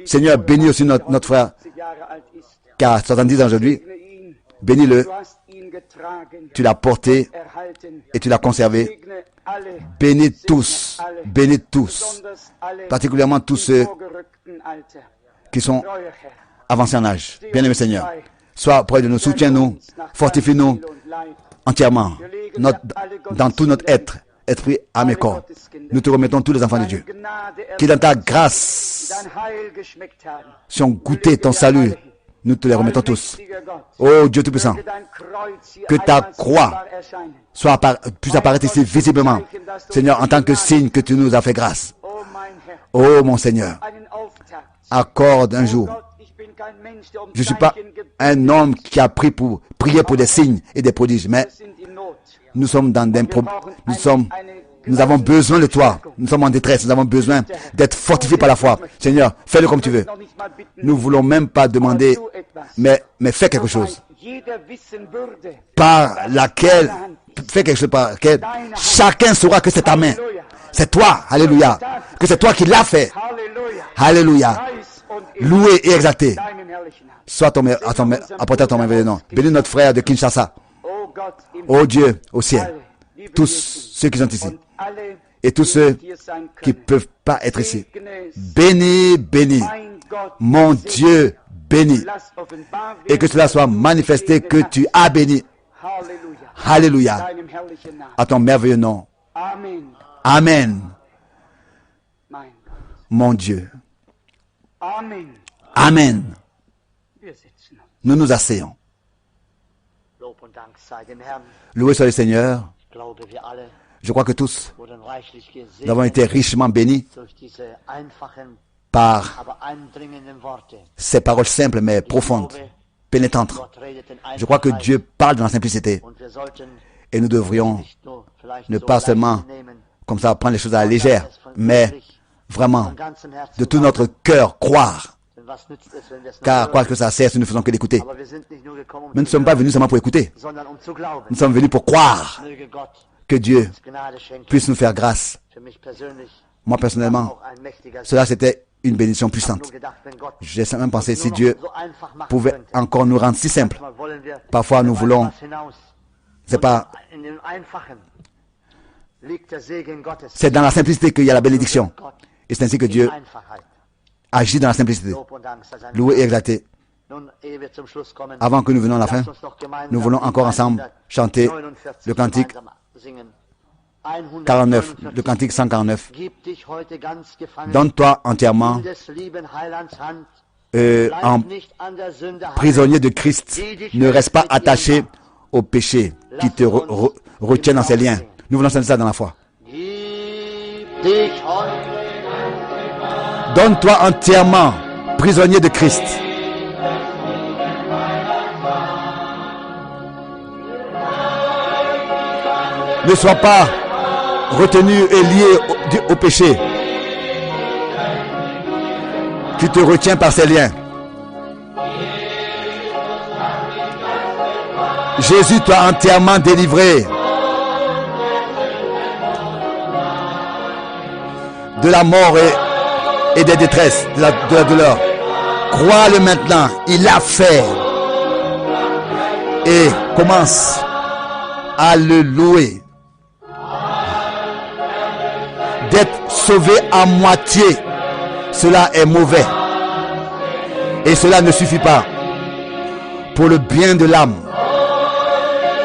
Seigneur, bénis aussi notre frère qui a 70 ans aujourd'hui. Bénis-le. Tu l'as porté et tu l'as conservé. Bénis tous, particulièrement tous ceux qui sont avancés en âge. Bien-aimé Seigneur, sois près de nous, soutiens-nous, fortifie-nous entièrement, dans tout notre être, esprit, âme et corps. Nous te remettons tous les enfants de Dieu, qui dans ta grâce si on goûté ton salut. Nous te les remettons tous. Oh Dieu Tout-Puissant, que ta croix puisse apparaître ici visiblement, Seigneur, en tant que signe que tu nous as fait grâce. Oh mon Seigneur, accorde un jour. Je ne suis pas un homme qui a prié pour des signes et des prodiges, mais nous sommes dans des nous avons besoin de toi. Nous sommes en détresse. Nous avons besoin d'être fortifiés par la foi. Seigneur, fais-le comme tu veux. Nous ne voulons même pas demander, mais fais quelque chose. Fais quelque chose par laquelle chacun saura que c'est ta main. C'est toi. Alléluia. Que c'est toi qui l'as fait. Alléluia. Loué et exalté. Sois apporté à ton merveilleux nom. Bénis notre frère de Kinshasa. Oh Dieu, au ciel. Tous ceux qui sont ici. Et tous ceux qui ne peuvent pas être ici. Bénis, bénis. Mon Dieu, bénis. Et que cela soit manifesté que tu as béni. Alléluia. À ton merveilleux nom. Amen. Mon Dieu. Amen. Nous nous asseyons. Loué soit le Seigneur. Je crois que tous, nous avons été richement bénis par ces paroles simples mais profondes, pénétrantes. Je crois que Dieu parle dans la simplicité. Et nous devrions ne pas seulement comme ça prendre les choses à la légère, mais vraiment, de tout notre cœur, croire. Car quoi que ça sert si nous ne faisons que d'écouter. Mais nous ne sommes pas venus seulement pour écouter. Nous sommes venus pour croire que Dieu puisse nous faire grâce. Moi personnellement, cela c'était une bénédiction puissante. J'ai même pensé si Dieu pouvait encore nous rendre si simple. Parfois nous voulons, c'est dans la simplicité qu'il y a la bénédiction. Et c'est ainsi que Dieu agit dans la simplicité. Loué et exalté. Avant que nous venions à la fin, nous voulons encore ensemble chanter le cantique 49, le cantique 149. Donne-toi entièrement en prisonnier de Christ. Ne reste pas attaché au péché qui te retient dans ses liens. Nous voulons chanter ça dans la foi. Donne-toi entièrement prisonnier de Christ. Ne sois pas retenu et lié au péché qui te retient par ses liens. Jésus t'a entièrement délivré de la mort et des détresses, de la douleur. Crois-le maintenant, il l'a fait. Et commence à le louer. D'être sauvé à moitié, cela est mauvais. Et cela ne suffit pas pour le bien de l'âme.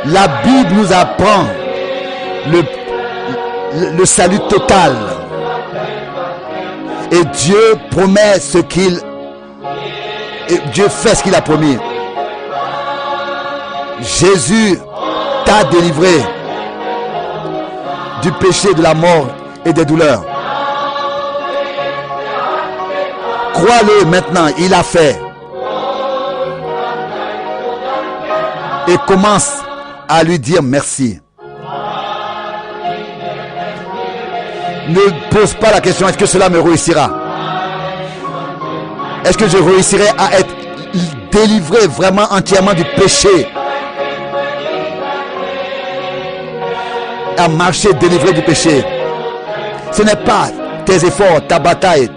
La Bible nous apprend le salut total. Et Dieu promet Dieu fait ce qu'il a promis. Jésus t'a délivré du péché, de la mort et des douleurs. Crois-le maintenant, il a fait. Et commence à lui dire merci. Ne pose pas la question, est-ce que cela me réussira? Est-ce que je réussirai à être délivré vraiment entièrement du péché? à marcher délivré du péché. Ce n'est pas tes efforts, ta bataille.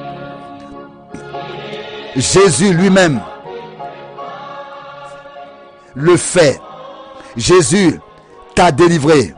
Jésus lui-même le fait. Jésus t'a délivré.